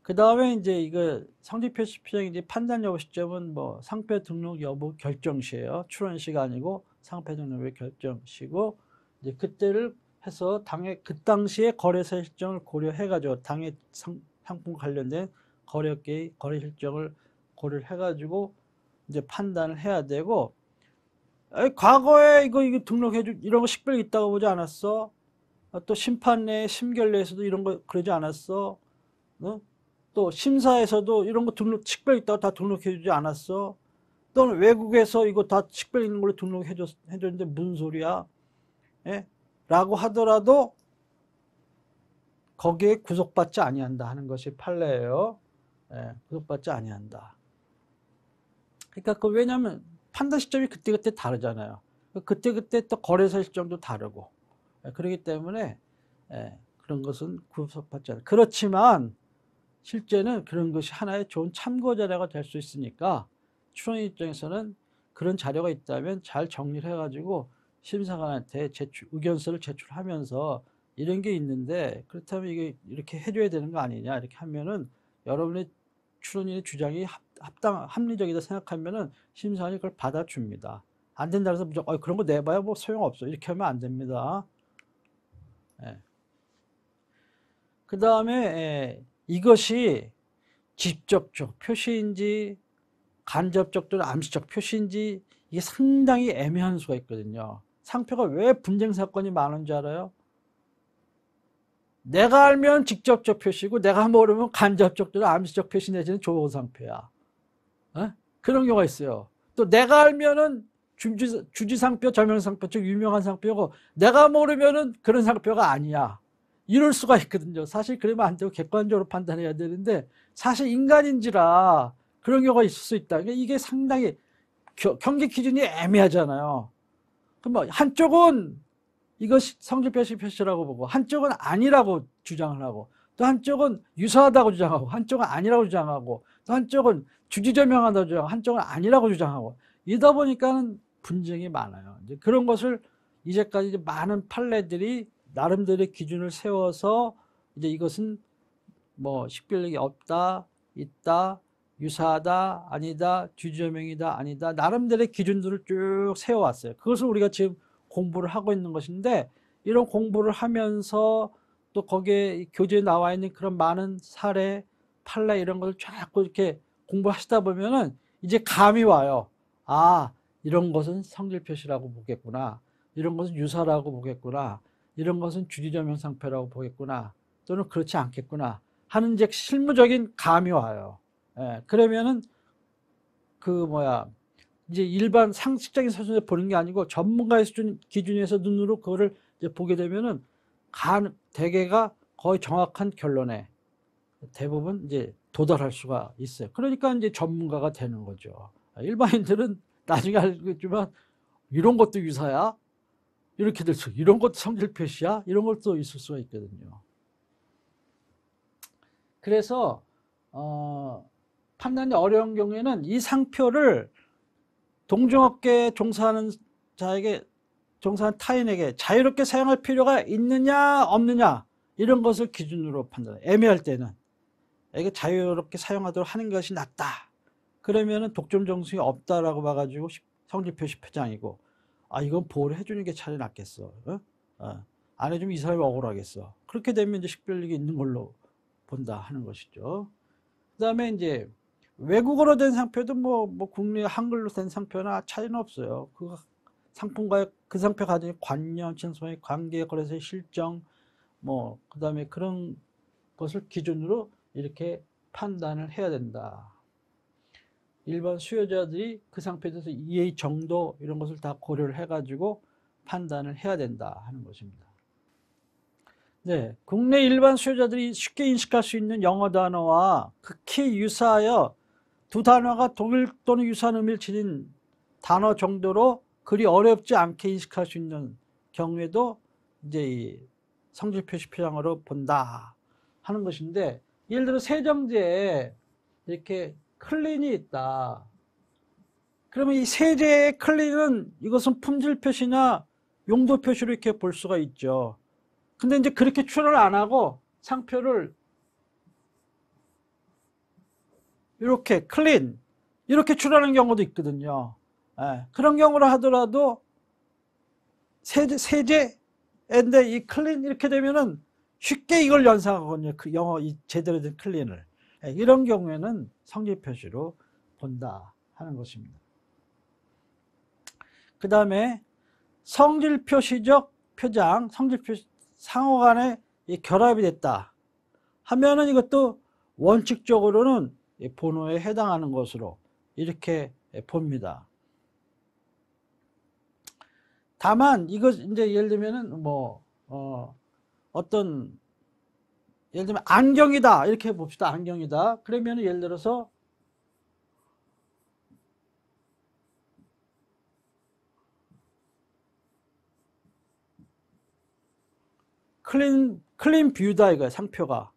그 다음에 이제 이거 성질 표시 표정 이제 판단 여부 시점은 뭐 상표 등록 여부 결정 시에요. 출원 시가 아니고 상표 등록의 결정 시고, 이제 그때를 해서 그 당시에 거래사 실정을 고려해 가지고 당의 상품 관련된 거래업계의 거래 실정을 고려를 해 가지고 이제 판단을 해야 되고, 과거에 이거 등록해주 이런 거 식별 있다고 보지 않았어? 또 심판 내 심결 내에서도 이런 거 그러지 않았어? 또 심사에서도 이런 거 식별 있다고 다 등록해주지 않았어? 또는 외국에서 이거 다 식별 있는 걸로 등록해줬는데 무슨 소리야? 라고 하더라도 거기에 구속받지 아니한다 하는 것이 판례예요. 구속받지 아니한다. 그러니까 왜냐하면 판단 시점이 그때그때 다르잖아요. 그때그때 또 거래사 실정도 다르고, 그렇기 때문에 그런 것은 구속받지 않아요. 그렇지만 실제는 그런 것이 하나의 좋은 참고 자료가 될 수 있으니까 출원 입장에서는 그런 자료가 있다면 잘 정리를 해가지고 심사관한테 의견서를 제출하면서 이런 게 있는데 그렇다면 이게 이렇게 해줘야 되는 거 아니냐 이렇게 하면은 여러분의 출원인의 주장이 합리적이다 생각하면은 심사관이 그걸 받아줍니다. 안 된다 해서 무조건 그런 거 내봐야 뭐 소용없어 이렇게 하면 안 됩니다. 그 다음에 이것이 직접적 표시인지 간접적 또는 암시적 표시인지 이게 상당히 애매한 수가 있거든요. 상표가 왜 분쟁 사건이 많은 줄 알아요? 내가 알면 직접적 표시고 내가 모르면 간접적 또는 암시적 표시 내지는 조호상표야. 그런 경우가 있어요. 또 내가 알면은 주지상표, 저명상표, 즉 유명한 상표고 내가 모르면은 그런 상표가 아니야. 이럴 수가 있거든요. 사실 그러면 안 되고 객관적으로 판단해야 되는데 사실 인간인지라 그런 경우가 있을 수 있다. 이게 상당히 경계 기준이 애매하잖아요. 그럼 한쪽은 이것이 성질 표시라고 보고 한쪽은 아니라고 주장을 하고 또 한쪽은 유사하다고 주장하고 한쪽은 아니라고 주장하고 또 한쪽은 주지저명하다고 주장하고 한쪽은 아니라고 주장하고 이러다 보니까는 분쟁이 많아요. 이제 그런 것을 이제까지 이제 많은 판례들이 나름대로의 기준을 세워서 이제 이것은 뭐 식별력이 없다, 있다, 유사하다, 아니다, 주지저명이다, 아니다 나름대로의 기준들을 쭉 세워왔어요. 그것을 우리가 지금 공부를 하고 있는 것인데 이런 공부를 하면서 또 거기에 교재에 나와 있는 그런 많은 사례, 판례 이런 걸 자꾸 이렇게 공부하시다 보면은 이제 감이 와요. 아, 이런 것은 성질 표시라고 보겠구나. 이런 것은 유사라고 보겠구나. 이런 것은 주기적 명상표라고 보겠구나. 또는 그렇지 않겠구나 하는 이제 실무적인 감이 와요. 예, 그러면은 이제 일반 상식적인 수준에서 보는 게 아니고 전문가의 수준 기준에서 눈으로 그거를 이제 보게 되면은 대개가 거의 정확한 결론에 대부분 이제 도달할 수가 있어요. 그러니까 이제 전문가가 되는 거죠. 일반인들은 나중에 알겠지만 이런 것도 유사야? 이렇게 될 수, 이런 것도 성질 표시야? 이런 것도 있을 수가 있거든요. 그래서 판단이 어려운 경우에는 이 상표를 동종업계에 종사하는 타인에게 자유롭게 사용할 필요가 있느냐 없느냐 이런 것을 기준으로 판단해요. 애매할 때는 이게 자유롭게 사용하도록 하는 것이 낫다. 그러면은 독점 정수이 없다라고 봐가지고 성질 표시 표장이고, 아 이건 보호를 해주는 게 차라리 낫겠어. 안 해주면 이 사람이 억울하겠어. 그렇게 되면 이제 식별력이 있는 걸로 본다 하는 것이죠. 그 다음에 이제 외국어로 된 상표도 뭐 국내 한글로 된 상표나 차이는 없어요. 그 상품과의 그 상표 가진 관념, 진성의 관계, 거래소의 실정, 그 다음에 그런 것을 기준으로 이렇게 판단을 해야 된다. 일반 수요자들이 그 상표에 대해서 이해의 정도 이런 것을 다 고려를 해가지고 판단을 해야 된다 하는 것입니다. 네, 국내 일반 수요자들이 쉽게 인식할 수 있는 영어 단어와 극히 유사하여 두 단어가 동일 또는 유사한 의미를 지닌 단어 정도로 그리 어렵지 않게 인식할 수 있는 경우에도 이제 이 성질 표시 표장으로 본다 하는 것인데, 예를 들어 세정제에 이렇게 클린이 있다. 그러면 이 세제의 클린은 이것은 품질 표시나 용도 표시로 이렇게 볼 수가 있죠. 근데 이제 그렇게 출을 안 하고 상표를 이렇게 클린 이렇게 출하는 경우도 있거든요. 그런 경우를 하더라도 세제인데 이 클린 이렇게 되면은 쉽게 이걸 연상하거든요. 그 영어 이 제대로 된 클린을. 이런 경우에는 성질 표시로 본다 하는 것입니다. 그 다음에 성질 표시적 표장, 성질 표시 상호 간에 결합이 됐다 하면은 이것도 원칙적으로는 본호에 해당하는 것으로 이렇게 봅니다. 다만 이거 이제 예를 들면은 예를 들면 안경이다 이렇게 봅시다. 안경이다. 그러면은 예를 들어서 클린 뷰다 이거야 상표가.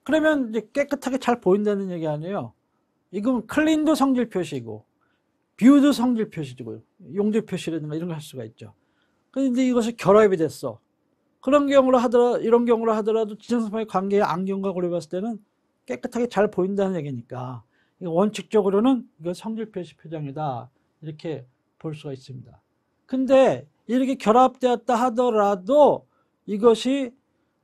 그러면 이제 깨끗하게 잘 보인다는 얘기 아니에요. 이건 클린도 성질 표시고 뷰도 성질 표시고 용도 표시라든가 이런 거 할 수가 있죠. 그런데 이것이 결합이 됐어. 이런 경우로 하더라도 지정상품의 관계의 안경과 고려 봤을 때는 깨끗하게 잘 보인다는 얘기니까 원칙적으로는 이거 성질 표시 표장이다 이렇게 볼 수가 있습니다. 근데 이렇게 결합되었다 하더라도 이것이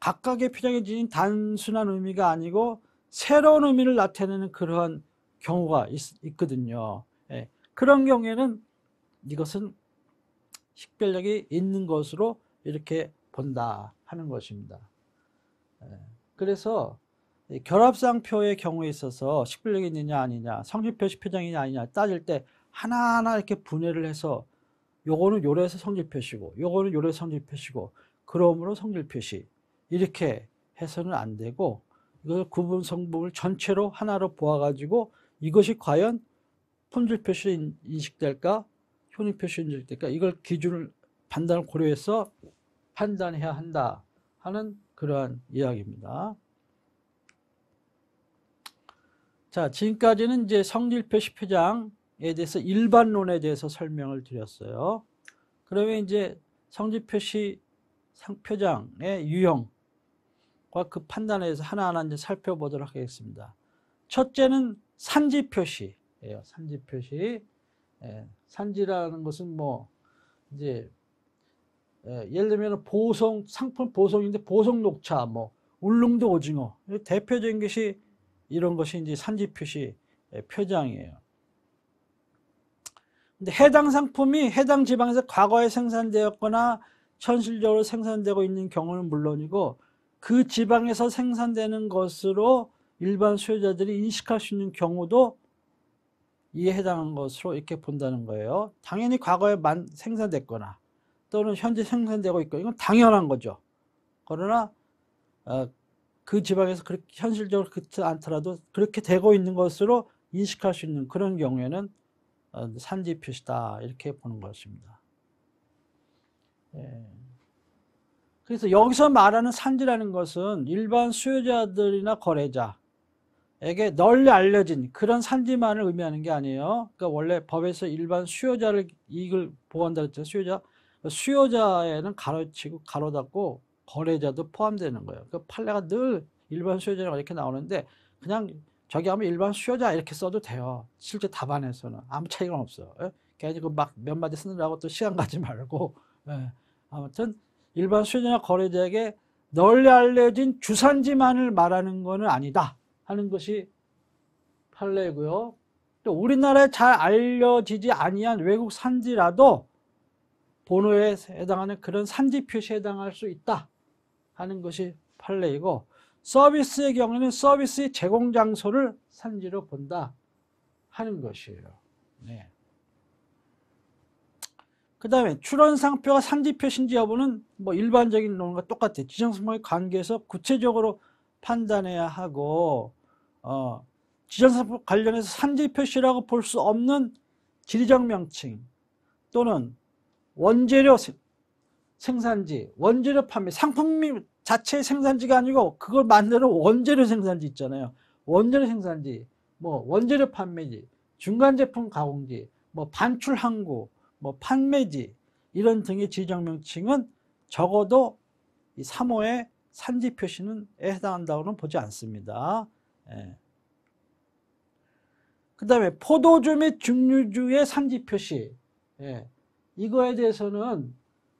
각각의 표정이 지닌 단순한 의미가 아니고 새로운 의미를 나타내는 그러한 경우가 있거든요. 그런 경우에는 이것은 식별력이 있는 것으로 이렇게 본다 하는 것입니다. 그래서 결합상표의 경우에 있어서 식별력이 있느냐 아니냐, 성질표시 표장이냐 아니냐 따질 때 하나하나 이렇게 분해를 해서 요거는 요래서 성질표시고 요거는 요래서 성질표시고 그러므로 성질표시 이렇게 해서는 안 되고, 이걸 구분 성분을 전체로 하나로 보아가지고 이것이 과연 품질표시로 인식될까 효능표시로 인식될까 이걸 기준을 판단을 고려해서 판단해야 한다 하는 그러한 이야기입니다. 자, 지금까지는 이제 성질표시 표장에 대해서 일반론에 대해서 설명을 드렸어요. 그러면 이제 성질표시 표장의 유형과 그 판단에 대해서 하나하나 이제 살펴보도록 하겠습니다. 첫째는 산지표시예요. 산지표시. 산지라는 것은 이제 예를 들면 보송, 상품 보송인데 보송 녹차, 뭐 울릉도 오징어, 대표적인 것이 이런 것이 이제 산지 표시 표장이에요. 근데 해당 상품이 해당 지방에서 과거에 생산되었거나 현실적으로 생산되고 있는 경우는 물론이고, 그 지방에서 생산되는 것으로 일반 소유자들이 인식할 수 있는 경우도 이에 해당한 것으로 이렇게 본다는 거예요. 당연히 과거에 생산됐거나 또는 현재 생산되고 있고, 이건 당연한 거죠. 그러나 그 지방에서 그렇게 현실적으로 그렇지 않더라도 그렇게 되고 있는 것으로 인식할 수 있는 그런 경우에는 산지 표시다, 이렇게 보는 것입니다. 그래서 여기서 말하는 산지라는 것은 일반 수요자들이나 거래자에게 널리 알려진 그런 산지만을 의미하는 게 아니에요. 그러니까 원래 법에서 일반 수요자를 이익을 보호한다 했잖아요. 수요자에는 가로치고 가로 닫고 거래자도 포함되는 거예요. 그 판례가 늘 일반 수요자라고 이렇게 나오는데, 그냥 저기 하면 일반 수요자 이렇게 써도 돼요. 실제 답안에서는 아무 차이가 없어요. 괜히 막 몇 마디 쓰느라고 또 시간 가지 말고. 아무튼 일반 수요자나 거래자에게 널리 알려진 주산지만을 말하는 것은 아니다 하는 것이 판례고요. 또 우리나라에 잘 알려지지 아니한 외국 산지라도 번호에 해당하는 그런 산지 표시에 해당할 수 있다 하는 것이 판례이고, 서비스의 경우에는 서비스의 제공 장소를 산지로 본다 하는 것이에요. 네. 그 다음에 출원 상표가 산지 표시인지 여부는 뭐 일반적인 논과 똑같아요. 지정상품의 관계에서 구체적으로 판단해야 하고, 지정상품 관련해서 산지 표시라고 볼 수 없는 지리적 명칭 또는 원재료 생산지, 원재료 판매, 상품 자체의 생산지가 아니고 그걸 만드는 원재료 생산지 있잖아요. 원재료 생산지, 뭐 원재료 판매지, 중간 제품 가공지, 뭐 반출 항구, 뭐 판매지, 이런 등의 지정 명칭은 적어도 이 3호의 산지 표시는 해당한다고는 보지 않습니다. 그 다음에 포도주 및 증류주의 산지 표시, 이거에 대해서는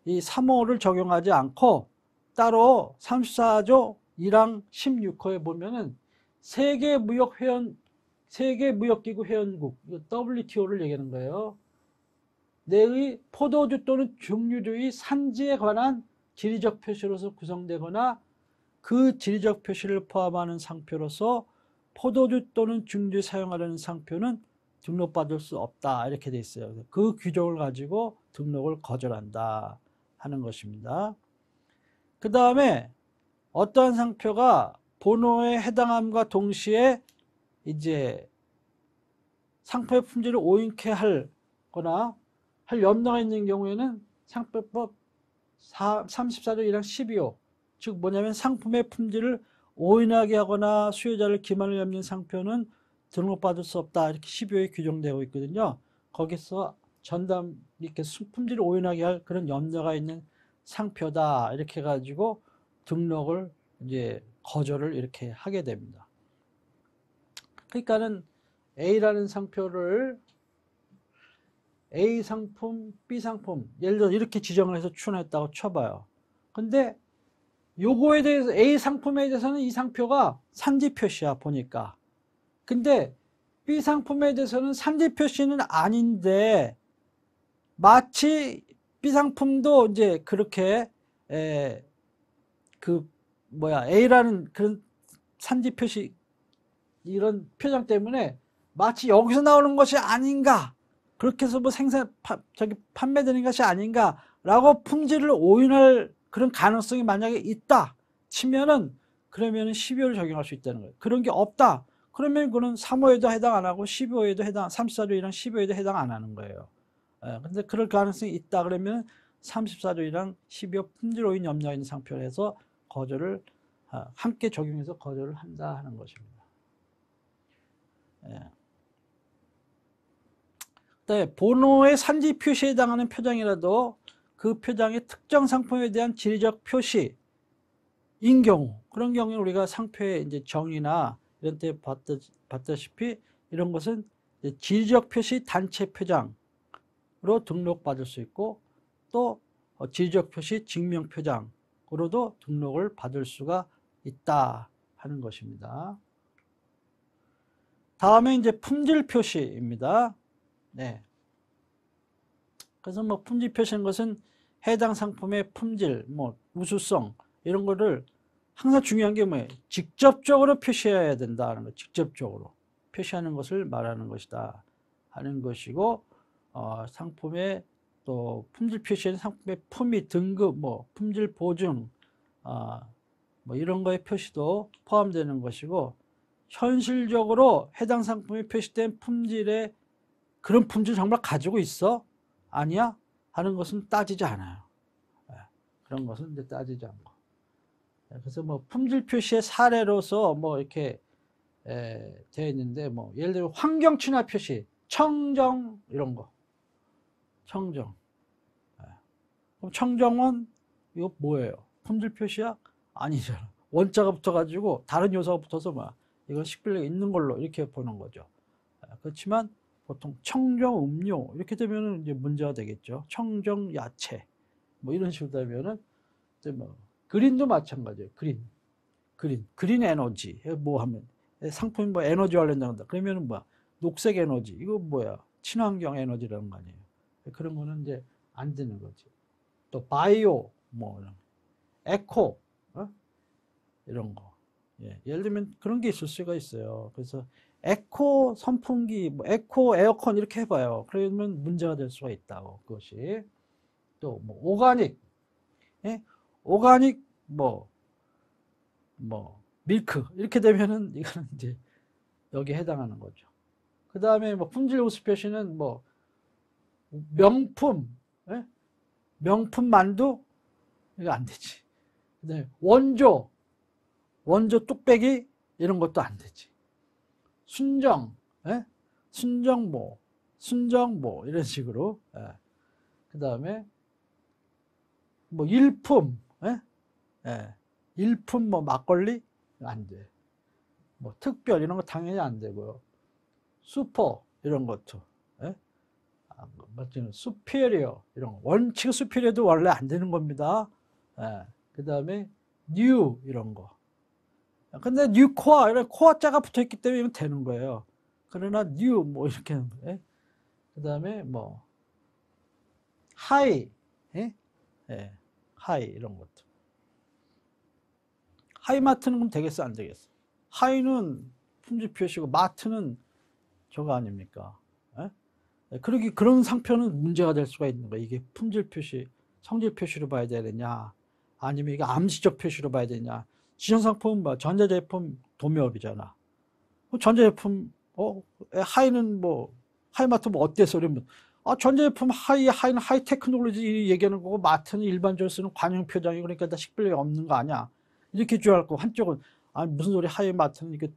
이 3호를 적용하지 않고 따로 34조 1항 16호에 보면은 세계무역기구 회원국, WTO를 얘기하는 거예요. 내의 포도주 또는 증류주의 산지에 관한 지리적 표시로서 구성되거나 그 지리적 표시를 포함하는 상표로서 포도주 또는 증류주에 사용하려는 상표는 등록받을 수 없다, 이렇게 돼 있어요. 그 규정을 가지고 등록을 거절한다 하는 것입니다. 그 다음에 어떠한 상표가 번호에 해당함과 동시에 이제 상표의 품질을 오인케 하거나 할 염려가 있는 경우에는 상표법 34조 1항 12호, 즉 뭐냐면 상품의 품질을 오인하게 하거나 수요자를 기만을 엽는 상표는 등록받을 수 없다, 이렇게 12호에 규정되고 있거든요. 거기서 전담 이렇게 품질을 오인하게 할 그런 염려가 있는 상표다, 이렇게 해가지고 등록을 이제 거절을 이렇게 하게 됩니다. 그러니까는 A라는 상표를 A 상품, B 상품, 예를 들어 이렇게 지정을 해서 출원했다고 쳐봐요. 근데 요거에 대해서 A 상품에 대해서는 이 상표가 산지 표시야 보니까. 근데 B 상품에 대해서는 산지 표시는 아닌데 마치 B 상품도 이제 그렇게 A라는 그런 산지 표시 이런 표정 때문에 마치 여기서 나오는 것이 아닌가, 그렇게 해서 뭐 판매되는 것이 아닌가라고 품질을 오인할 그런 가능성이 만약에 있다 치면은, 그러면은 12호를 적용할 수 있다는 거예요. 그런 게 없다 그러면 그는 3호에도 해당 안 하고 12호에도 해당, 34조 1항 12호에도 해당 안 하는 거예요. 근데 그럴 가능성이 있다 그러면 34조 1항 12호 품질 오인 염려가 있는 상표를 해서 거절을 함께 적용해서 거절을 한다 하는 것입니다. 네, 번호의 산지 표시에 해당하는 표장이라도 그 표장의 특정 상품에 대한 지리적 표시인 경우, 그런 경우에 우리가 상표의 이제 정의나 이런 때 봤다시피 이런 것은 지리적 표시 단체 표장으로 등록받을 수 있고, 또 지리적 표시 증명 표장으로도 등록을 받을 수가 있다 하는 것입니다. 다음에 이제 품질 표시입니다. 네. 그래서 뭐 품질 표시인 것은 해당 상품의 품질, 뭐 우수성 이런 거를 항상 중요한 게 뭐예요? 직접적으로 표시해야 된다는 거, 직접적으로 표시하는 것을 말하는 것이다 하는 것이고, 상품의 또 품질 표시에는 상품의 품위, 등급, 뭐 품질 보증, 뭐 이런 거의 표시도 포함되는 것이고, 현실적으로 해당 상품에 표시된 품질에 그런 품질 정말 가지고 있어? 아니야? 하는 것은 따지지 않아요. 그런 것은 이제 따지지 않고. 그래서 뭐 품질 표시의 사례로서 뭐 이렇게 되어 있는데, 뭐 예를 들어 환경 친화 표시, 청정 이런 거. 청정. 그럼 청정은 이거 뭐예요? 품질 표시야? 아니잖아. 원자가 붙어가지고 다른 요소가 붙어서 막 이건 식별력이 있는 걸로 이렇게 보는 거죠. 그렇지만 보통 청정 음료 이렇게 되면은 이제 문제가 되겠죠. 청정 야채 뭐 이런 식으로 되면은 이제 뭐 그린도 마찬가지예요. 그린 에너지 뭐 하면 상품이 뭐 에너지 관련된다. 그러면은 뭐 녹색 에너지 이거 뭐야? 친환경 에너지라는 거 아니에요. 그런 거는 이제 안 되는 거지. 또 바이오 뭐 에코 이런 거. 예를 들면 그런 게 있을 수가 있어요. 그래서 에코 선풍기, 뭐 에코 에어컨 이렇게 해봐요. 그러면 문제가 될 수가 있다고. 그것이 또 뭐 오가닉, 오가닉 뭐 밀크 이렇게 되면은 이거는 이제 여기에 해당하는 거죠. 그 다음에 뭐 품질 우수 표시는 뭐 명품, 명품 만두 이거 안 되지. 그다음에 원조 뚝배기 이런 것도 안 되지. 순정, 순정모 이런 식으로. 그 다음에 뭐 일품, 일품 뭐 막걸리 안 돼. 뭐 특별 이런 거 당연히 안 되고요. 슈퍼 이런 것도, 수피리어 이런 거. 원칙 수피리어도 원래 안 되는 겁니다. 그 다음에 뉴 이런 거. 근데 뉴 코아 이런 코아자가 붙어있기 때문에 되는 거예요. 그러나 뉴 뭐 이렇게 하는 거예요. 그 다음에 뭐 하이, 하이 이런 것도. 하이마트는 그럼 되겠어 안 되겠어? 하이는 품질 표시고 마트는 저거 아닙니까? 그런 상표는 문제가 될 수가 있는 거예요. 이게 품질 표시, 성질 표시로 봐야 되느냐, 아니면 이게 암시적 표시로 봐야 되느냐. 지정상품은 뭐 전자제품 도매업이잖아. 전자제품 하이는 뭐 하이마트 뭐 어때서 그러면 전자제품 하이는 하이 테크놀로지 얘기하는 거고 마트는 일반적으로 쓰는 관용 표장이 그러니까 다 식별력이 없는 거 아니야. 이렇게 줄 알고 한쪽은 무슨 소리 하이마트는 이게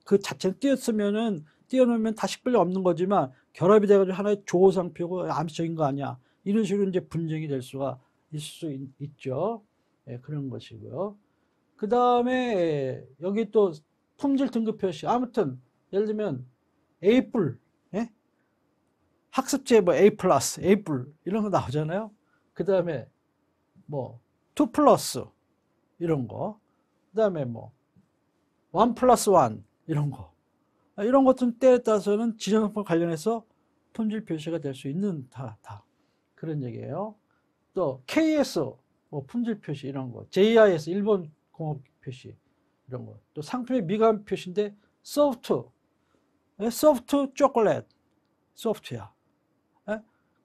그 자체는 띄워놓으면 다 식별력 없는 거지만 결합이 돼가지고 하나의 조상표고 암시적인 거 아니야. 이런 식으로 이제 분쟁이 될 수가 있을 수 있죠. 그런 것이고요. 그 다음에 여기 또 품질 등급 표시. 아무튼 예를 들면 A+, 학습제 뭐 A+, A+ 이런 거 나오잖아요. 그 다음에 뭐 2+ 이런 거. 그 다음에 뭐 1+1 이런 거. 이런 것은 때에 따라서는 지정상품 관련해서 품질 표시가 될 수 있는 다 그런 얘기예요. 또 KS 뭐 품질 표시 이런 거, JIS 일본 공업 표시 이런 거, 또 상품의 미감 표시인데 소프트 초콜릿 소프트야.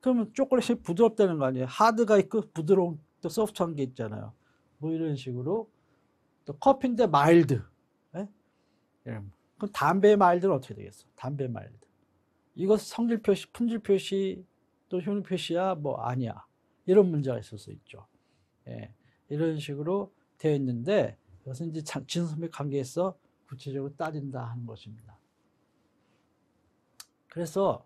그러면 초콜릿이 부드럽다는 거 아니에요? 하드가 있고 부드러운 또 소프트한 게 있잖아요. 뭐 이런 식으로. 또 커피인데 마일드. 그럼 담배 마일드는 어떻게 되겠어? 담배 마일드. 이거 성질 표시, 품질 표시, 또 효능 표시야? 뭐 아니야. 이런 문제가 있을 수 있죠. 이런 식으로 되어 있는데 이것은 이제 진선배 관계에서 구체적으로 따진다 하는 것입니다. 그래서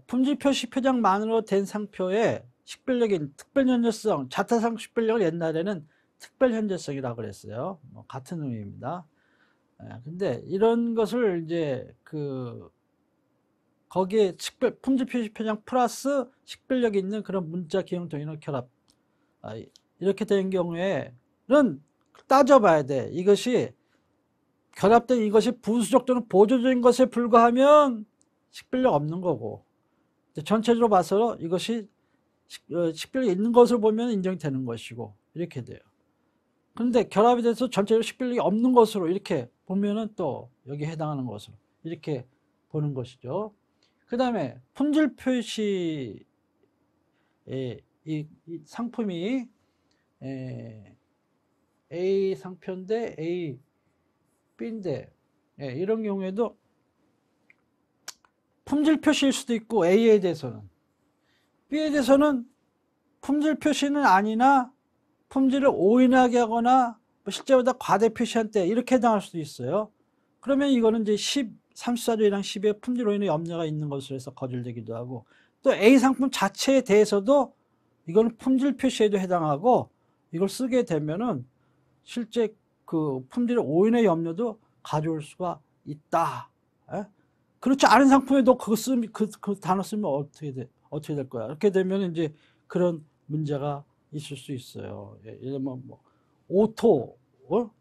품질 표시 표장만으로 된 상표의 식별력인 특별현저성, 자타상 식별력을 옛날에는 특별현저성이라고 그랬어요. 뭐 같은 의미입니다. 근데 이런 것을 이제 거기에 품질 표시 표장 플러스 식별력이 있는 그런 문자 기형 동인어 결합. 이렇게 된 경우에는 따져봐야 돼. 이것이 결합된 이것이 부수적 또는 보조적인 것에 불과하면 식별력 없는 거고, 전체적으로 봐서 이것이 식별력이 있는 것을 보면 인정되는 것이고, 이렇게 돼요. 그런데 결합이 돼서 전체적으로 식별력이 없는 것으로 이렇게 보면은 또 여기 해당하는 것으로 이렇게 보는 것이죠. 그 다음에 품질 표시의 이 상품이 A 상표인데 A, B인데 이런 경우에도 품질 표시일 수도 있고 A에 대해서는, B에 대해서는 품질 표시는 아니나 품질을 오인하게 하거나 실제보다 과대 표시한 때 이렇게 해당할 수도 있어요. 그러면 이거는 이제 34조이랑 10의 품질 오인의 염려가 있는 것으로 해서 거절되기도 하고, 또 A 상품 자체에 대해서도 이거는 품질 표시에도 해당하고, 이걸 쓰게 되면은 실제 그 품질 오인의 염려도 가져올 수가 있다. 그렇지 않은 상품에도 그 단어 쓰면 어떻게 될 거야? 이렇게 되면 이제 그런 문제가 있을 수 있어요. 예를 들면 뭐 오토,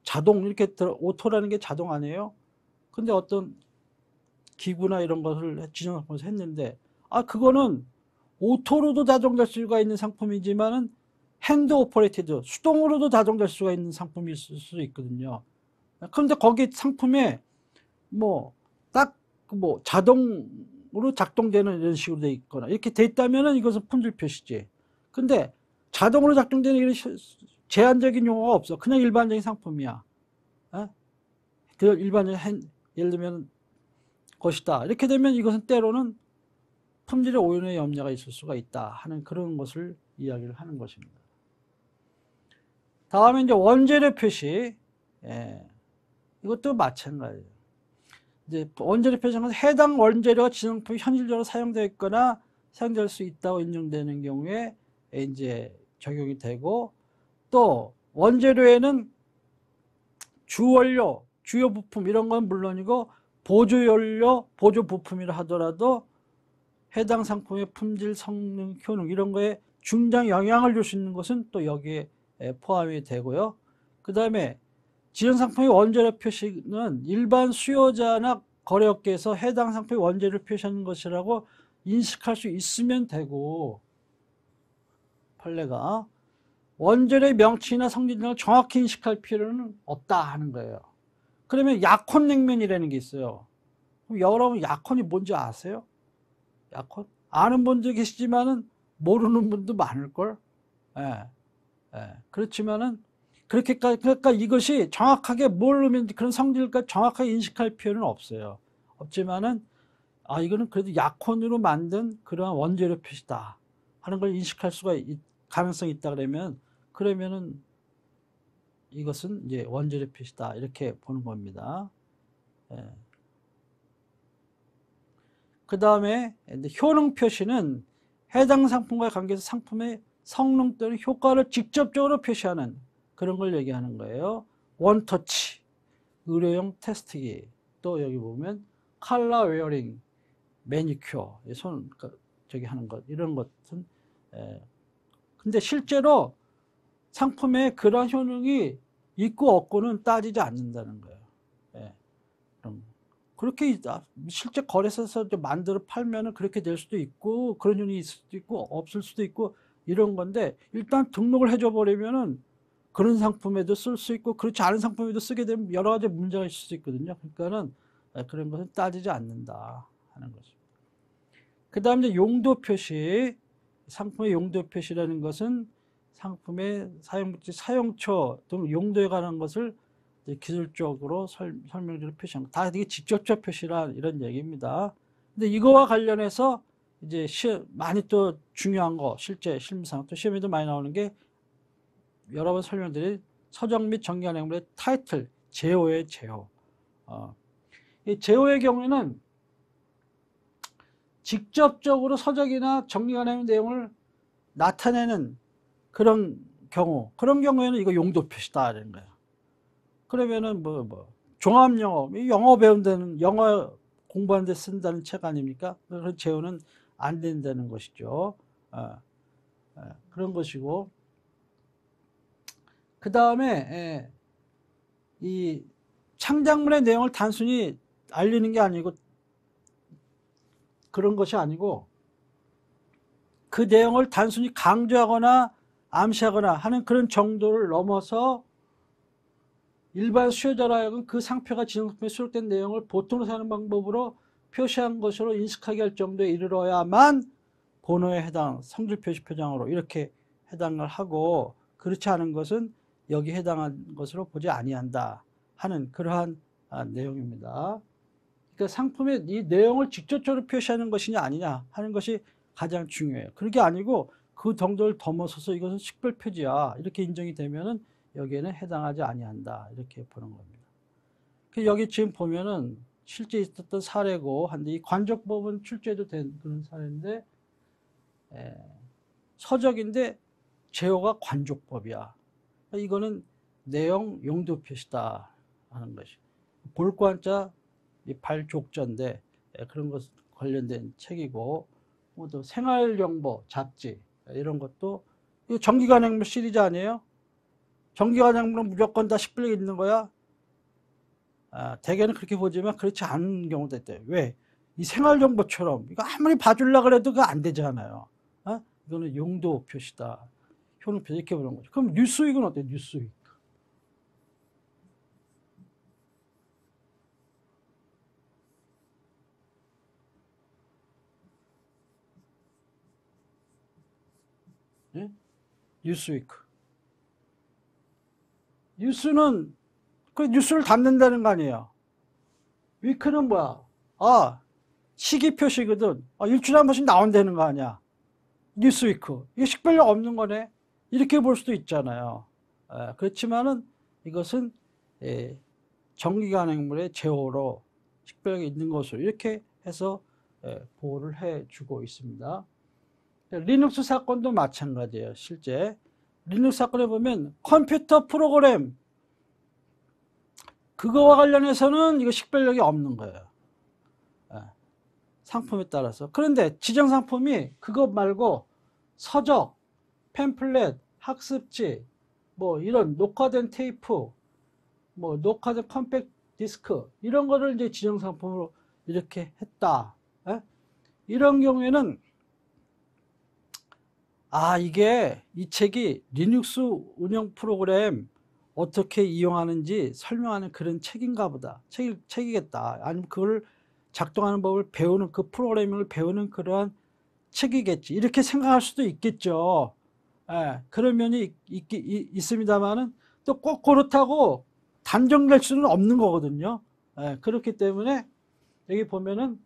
자동 이렇게 오토라는 게 자동 아니에요? 근데 어떤 기구나 이런 것을 지정상품에서 했는데, 그거는 오토로도 자동될 수가 있는 상품이지만은 핸드 오퍼레이티드, 수동으로도 자동될 수가 있는 상품이 있을 수 있거든요. 그런데 거기 상품에 자동으로 작동되는 이런 식으로 돼 있거나 이렇게 돼 있다면은 이것은 품질 표시지. 근데 자동으로 작동되는 이런 제한적인 용어가 없어. 그냥 일반적인 상품이야. 그 일반적인 예를 들면 것이다. 이렇게 되면 이것은 때로는 품질의 오인의 염려가 있을 수가 있다 하는 그런 것을 이야기를 하는 것입니다. 다음에 이제 원재료 표시. 이것도 마찬가지예요. 이제 원재료 표시는 해당 원재료가 지정품이 현실적으로 사용되어 있거나 사용될 수 있다고 인정되는 경우에 이제 적용이 되고, 또 원재료에는 주원료, 주요 부품 이런 건 물론이고 보조연료, 보조 부품이라 하더라도 해당 상품의 품질, 성능, 효능 이런 거에 중장 영향을 줄 수 있는 것은 또 여기에 포함이 되고요. 그 다음에 지정상품의 원재료 표시는 일반 수요자나 거래업계에서 해당 상품의 원재료를 표시하는 것이라고 인식할 수 있으면 되고, 판례가 원재료의 명칭이나 성질 등을 정확히 인식할 필요는 없다 하는 거예요. 그러면 약혼냉면이라는 게 있어요. 여러분 약혼이 뭔지 아세요? 약혼? 아는 분도 계시지만은 모르는 분도 많을걸. 그렇지만은 그러니까 이것이 정확하게 뭘 넣으면 그런 성질까지 정확하게 인식할 필요는 없어요. 없지만은 이거는 그래도 약혼으로 만든 그러한 원재료 표시다 하는 걸 인식할 수가 가능성이 있다 그러면은 이것은 이제 원재료 표시다 이렇게 보는 겁니다. 그 다음에 효능 표시는 해당 상품과 관계해서 상품의 성능 또는 효과를 직접적으로 표시하는 그런 걸 얘기하는 거예요. 원터치, 의료용 테스트기, 또 여기 보면 칼라 웨어링, 매니큐어, 손 저기 하는 것 이런 것은 근데 실제로 상품에 그런 효능이 있고 없고는 따지지 않는다는 거예요. 그렇게 실제 거래소에서 만들어 팔면은 그렇게 될 수도 있고 그런 효능이 있을 수도 있고 없을 수도 있고 이런 건데, 일단 등록을 해줘 버리면은 그런 상품에도 쓸 수 있고 그렇지 않은 상품에도 쓰게 되면 여러 가지 문제가 있을 수 있거든요. 그러니까는 그런 것은 따지지 않는다 하는 거죠. 그 다음에 용도 표시, 상품의 용도 표시라는 것은 상품의 사용처 등 용도에 관한 것을 기술적으로 설명적으로 표시한 거. 다 이게 직접적 표시라 이런 얘기입니다. 근데 이거와 관련해서 이제 많이 또 중요한 거, 실제 실무상 또 시험에도 많이 나오는 게 여러 번 설명드린 서적 및 정기관 행물의 타이틀, 제호의 제호. 이 제호의 경우에는 직접적으로 서적이나 정기관 행물 내용을 나타내는 그런 경우에는 이거 용도 표시다 이런 거예요. 그러면은 종합영어, 영어 배운다는 영어 공부하는 데 쓴다는 책 아닙니까? 그런 제어는 안 된다는 것이죠. 그런 것이고, 그 다음에 이 창작물의 내용을 단순히 알리는 게 아니고, 그런 것이 아니고, 그 내용을 단순히 강조하거나 암시하거나 하는 그런 정도를 넘어서 일반 수요자로 하여금 그 상표가 지정상표에 수록된 내용을 보통으로 사는 방법으로 표시한 것으로 인식하게 할 정도에 이르러야만 번호에 해당 성질 표시 표장으로 이렇게 해당을 하고, 그렇지 않은 것은 여기 해당한 것으로 보지 아니한다 하는 그러한 내용입니다. 그러니까 상품의 이 내용을 직접적으로 표시하는 것이냐 아니냐 하는 것이 가장 중요해요. 그게 아니고 그 정도를 넘어서서 이것은 식별표지야 이렇게 인정이 되면은 여기에는 해당하지 아니한다 이렇게 보는 겁니다. 여기 지금 보면은 실제 있었던 사례고 한데, 이 관적법은 출제도 된 그런 사례인데, 서적인데 제어가 관족법이야. 이거는 내용 용도 표시다 하는 것이. 볼관자 발족자인데 그런 것 관련된 책이고, 또 생활정보 잡지 이런 것도, 이거 정기간행물 시리즈 아니에요? 정기간행물은 무조건 다 식별력이 있는 거야? 대개는 그렇게 보지만 그렇지 않은 경우도 있대요. 왜? 이 생활정보처럼 이거 아무리 봐주려고 그래도 그거 안 되잖아요. 이거는 용도 표시다. 효능 표시 이렇게 보는 거죠. 그럼 뉴스윅은 어때요? 뉴스윅. 예? 뉴스윅. 뉴스는 그 뉴스를 담는다는 거 아니에요. 위크는 뭐야? 시기 표시거든. 일주일에 한 번씩 나온다는 거 아니야. 뉴스위크. 이게 식별력 없는 거네. 이렇게 볼 수도 있잖아요. 그렇지만은 이것은 정기간행물의 제호로 식별력이 있는 것으로 이렇게 해서 보호를 해주고 있습니다. 리눅스 사건도 마찬가지예요. 실제 리눅스 사건에 보면 컴퓨터 프로그램 그거와 관련해서는 이거 식별력이 없는 거예요. 상품에 따라서. 그런데 지정 상품이 그것 말고 서적, 팸플렛, 학습지, 뭐 이런 녹화된 테이프, 뭐 녹화된 컴팩트 디스크 이런 거를 이제 지정 상품으로 이렇게 했다. 이런 경우에는 이게 이 책이 리눅스 운영 프로그램 어떻게 이용하는지 설명하는 그런 책인가 보다. 책이겠다. 아니면 그걸 작동하는 법을 배우는, 그 프로그래밍을 배우는 그러한 책이겠지. 이렇게 생각할 수도 있겠죠. 그런 면이 있습니다만은 또 꼭 그렇다고 단정될 수는 없는 거거든요. 그렇기 때문에 여기 보면은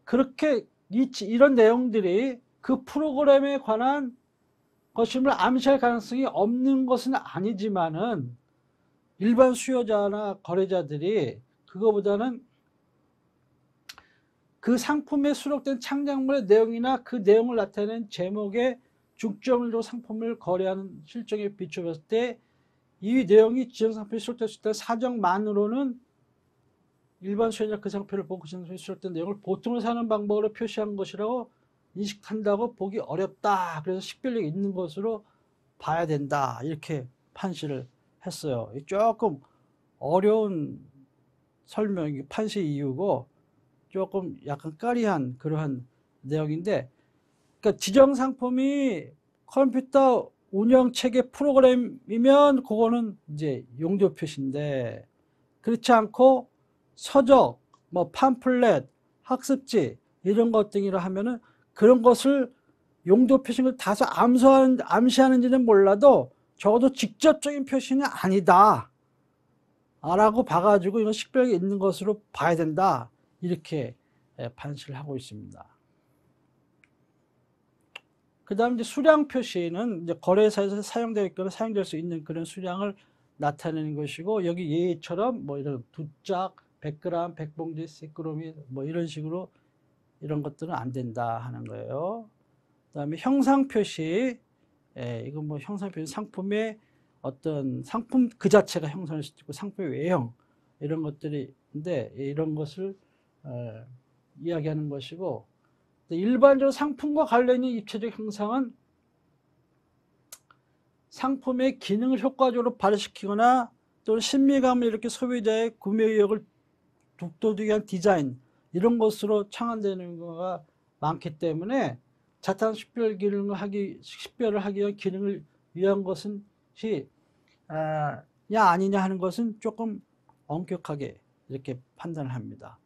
그렇게 이런 내용들이 그 프로그램에 관한 것임을 암시할 가능성이 없는 것은 아니지만은 일반 수요자나 거래자들이 그거보다는 그 상품에 수록된 창작물의 내용이나 그 내용을 나타내는 제목에 중점을 두고 상품을 거래하는 실정에 비춰봤을 때 이 내용이 지정상품에 수록될 수 있다는 사정만으로는 일반 수요자 그 상표를 보고 그 상품에 수록된 내용을 보통으로 사는 방법으로 표시한 것이라고 인식한다고 보기 어렵다. 그래서 식별력이 있는 것으로 봐야 된다. 이렇게 판시를 했어요. 조금 어려운 설명, 판시 이유고 조금 약간 까리한 그러한 내용인데, 그러니까 지정 상품이 컴퓨터 운영체계 프로그램이면 그거는 이제 용도 표시인데, 그렇지 않고 서적, 뭐 팜플렛, 학습지 이런 것 등이라 하면은 그런 것을 용도 표시를 다소 암시하는지는 몰라도 적어도 직접적인 표시는 아니다 라고 봐가지고 이건 식별력이 있는 것으로 봐야 된다. 이렇게 판시를 하고 있습니다. 그 다음 이제 수량 표시는 이제 거래사에서 사용되어 있거나 사용될 수 있는 그런 수량을 나타내는 것이고, 여기 예처럼 뭐 이런 두 짝, 100g, 100봉지, 10g이 뭐 이런 식으로 이런 것들은 안 된다 하는 거예요. 그 다음에 형상 표시, 이건 뭐 형상 표시 상품의 어떤 상품 그 자체가 형상일 수도 있고 상품의 외형 이런 것들이 있는데, 이런 것을 이야기하는 것이고, 일반적으로 상품과 관련 있는 입체적 형상은 상품의 기능을 효과적으로 발휘시키거나 또는 신미감을 이렇게 소비자의 구매 의욕을 북돋우게 한 디자인, 이런 것으로 창안되는 거가 많기 때문에 자탄 식별을 하기 위한 기능을 위한 것은 야 아니냐 하는 것은 조금 엄격하게 이렇게 판단을 합니다.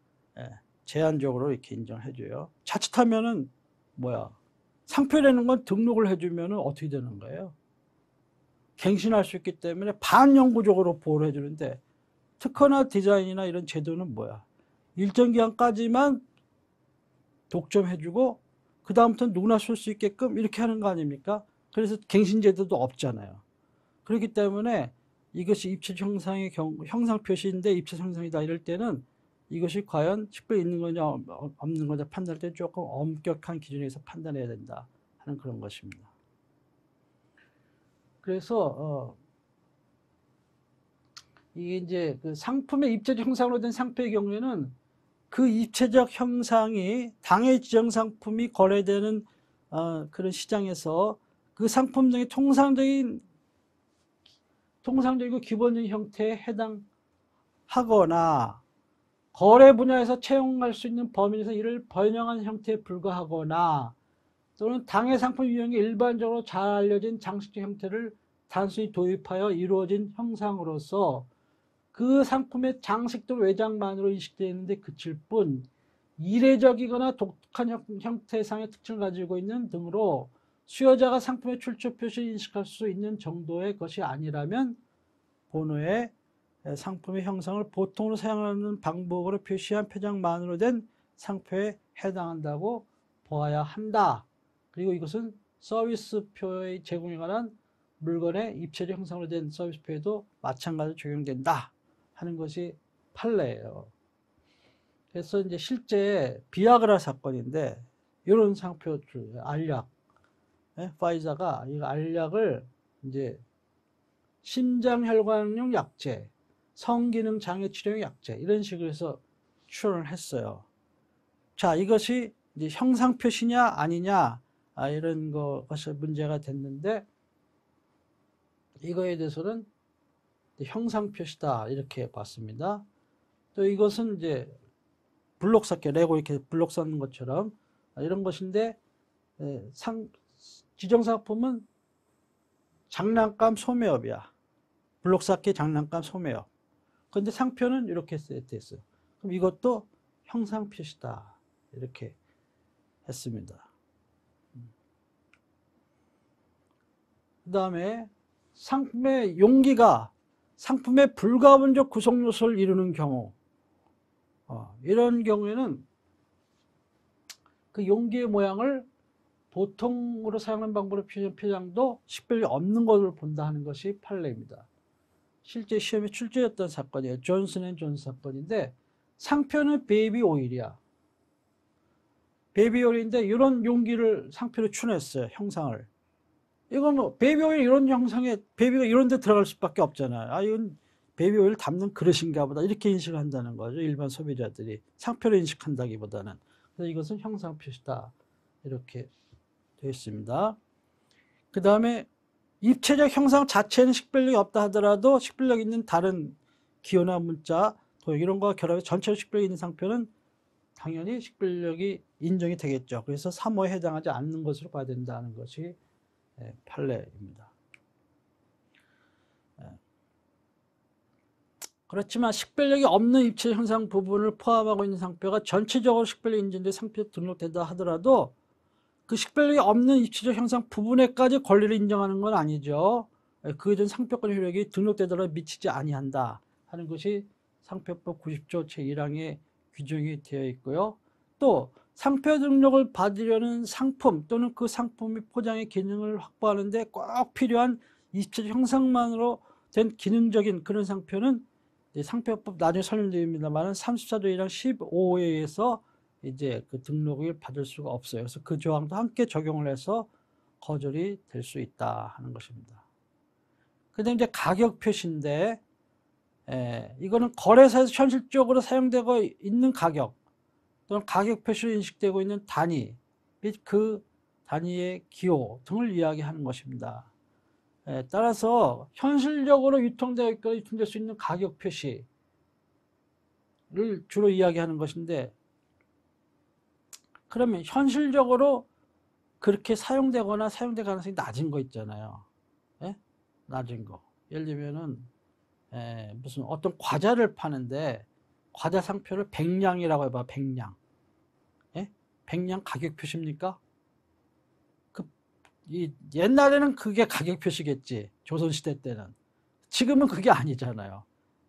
제한적으로 이렇게 인정을 해줘요. 자칫하면은 상표라는 건 등록을 해주면 어떻게 되는 거예요? 갱신할 수 있기 때문에 반영구적으로 보호를 해주는데, 특허나 디자인이나 이런 제도는 일정 기간까지만 독점해주고 그 다음부터는 누구나 쓸 수 있게끔 이렇게 하는 거 아닙니까? 그래서 갱신 제도도 없잖아요. 그렇기 때문에 이것이 입체적 형상의 형상 표시인데 입체적 형상이다 이럴 때는 이것이 과연 식별이 있는 거냐 없는 거냐 판단할 때 조금 엄격한 기준에서 판단해야 된다 하는 그런 것입니다. 그래서 이게 이제 그 상품의 입체적 형상으로 된 상표의 경우에는 그 입체적 형상이 당해 지정 상품이 거래되는 그런 시장에서 그 상품 등의 통상적이고 기본적인 형태에 해당하거나 거래 분야에서 채용할 수 있는 범위 내에서 이를 번영한 형태에 불과하거나 또는 당해 상품 유형이 일반적으로 잘 알려진 장식적 형태를 단순히 도입하여 이루어진 형상으로서 그 상품의 장식 또는 외장만으로 인식되어 있는데 그칠 뿐 이례적이거나 독특한 형태상의 특징을 가지고 있는 등으로 수요자가 상품의 출처 표시를 인식할 수 있는 정도의 것이 아니라면 본호의 상품의 형상을 보통으로 사용하는 방법으로 표시한 표장만으로 된 상표에 해당한다고 보아야 한다. 그리고 이것은 서비스표의 제공에 관한 물건의 입체적 형상으로 된 서비스표에도 마찬가지로 적용된다 하는 것이 판례예요. 그래서 이제 실제 비아그라 사건인데 이런 상표들 알약, 파이자가 이 알약을 이제 심장혈관용 약제, 성기능 장애 치료용 약제 이런 식으로 해서 출원을 했어요. 자, 이것이 이제 형상 표시냐 아니냐 이런 것이 문제가 됐는데 이거에 대해서는 형상 표시다 이렇게 봤습니다. 또 이것은 이제 블록 쌓기, 레고 이렇게 블록 쌓는 것처럼 이런 것인데 지정상품은 장난감 소매업이야. 블록 쌓기 장난감 소매업. 그런데 상표는 이렇게 됐어요. 그럼 이것도 형상 표시다 이렇게 했습니다. 그 다음에 상품의 용기가 상품의 불가분적 구성 요소를 이루는 경우, 이런 경우에는 그 용기의 모양을 보통으로 사용하는 방법으로 표시한 표장도 식별이 없는 것으로 본다 하는 것이 판례입니다. 실제 시험에 출제했던 사건이에요. 존슨 앤 존슨 사건인데 상표는 베이비 오일이야. 베이비 오일인데 이런 용기를 상표로 추론했어요. 형상을. 이건 베이비 오일 이런 형상에 베이비가 이런 데 들어갈 수밖에 없잖아요. 이건 베이비 오일 담는 그릇인가 보다 이렇게 인식을 한다는 거죠. 일반 소비자들이 상표로 인식한다기보다는. 그래서 이것은 형상 표시다 이렇게 되어 있습니다. 그 다음에 입체적 형상 자체는 식별력이 없다 하더라도 식별력 있는 다른 기호나 문자, 도형 이런 거와 결합해 전체로 식별력이 있는 상표는 당연히 식별력이 인정이 되겠죠. 그래서 3호에 해당하지 않는 것으로 봐야 된다는 것이 판례입니다. 그렇지만 식별력이 없는 입체 형상 부분을 포함하고 있는 상표가 전체적으로 식별력이 인정돼 상표에 등록된다 하더라도 그 식별력이 없는 입체적 형상 부분에까지 권리를 인정하는 건 아니죠. 그에 대한 상표권 효력이 등록되더라도 미치지 아니한다 하는 것이 상표법 90조 제1항에 규정이 되어 있고요. 또 상표 등록을 받으려는 상품 또는 그 상품의 포장의 기능을 확보하는 데 꼭 필요한 입체적 형상만으로 된 기능적인 그런 상표는 상표법 나중에 설명드립니다만 34조 1항 15호에 의해서 이제 그 등록을 받을 수가 없어요. 그래서 그 조항도 함께 적용을 해서 거절이 될 수 있다 하는 것입니다. 그다음에 이제 가격 표시인데, 이거는 거래사에서 현실적으로 사용되고 있는 가격, 또는 가격 표시로 인식되고 있는 단위 및 그 단위의 기호 등을 이야기하는 것입니다. 따라서 현실적으로 유통될 수 있는 가격 표시를 주로 이야기하는 것인데, 그러면 현실적으로 그렇게 사용되거나 사용될 가능성이 낮은 거 있잖아요. 예? 낮은 거. 예를 들면은 무슨 어떤 과자를 파는데 과자 상표를 백냥이라고 해봐. 백냥. 예? 백냥 가격 표시입니까? 옛날에는 그게 가격 표시겠지. 조선시대 때는. 지금은 그게 아니잖아요.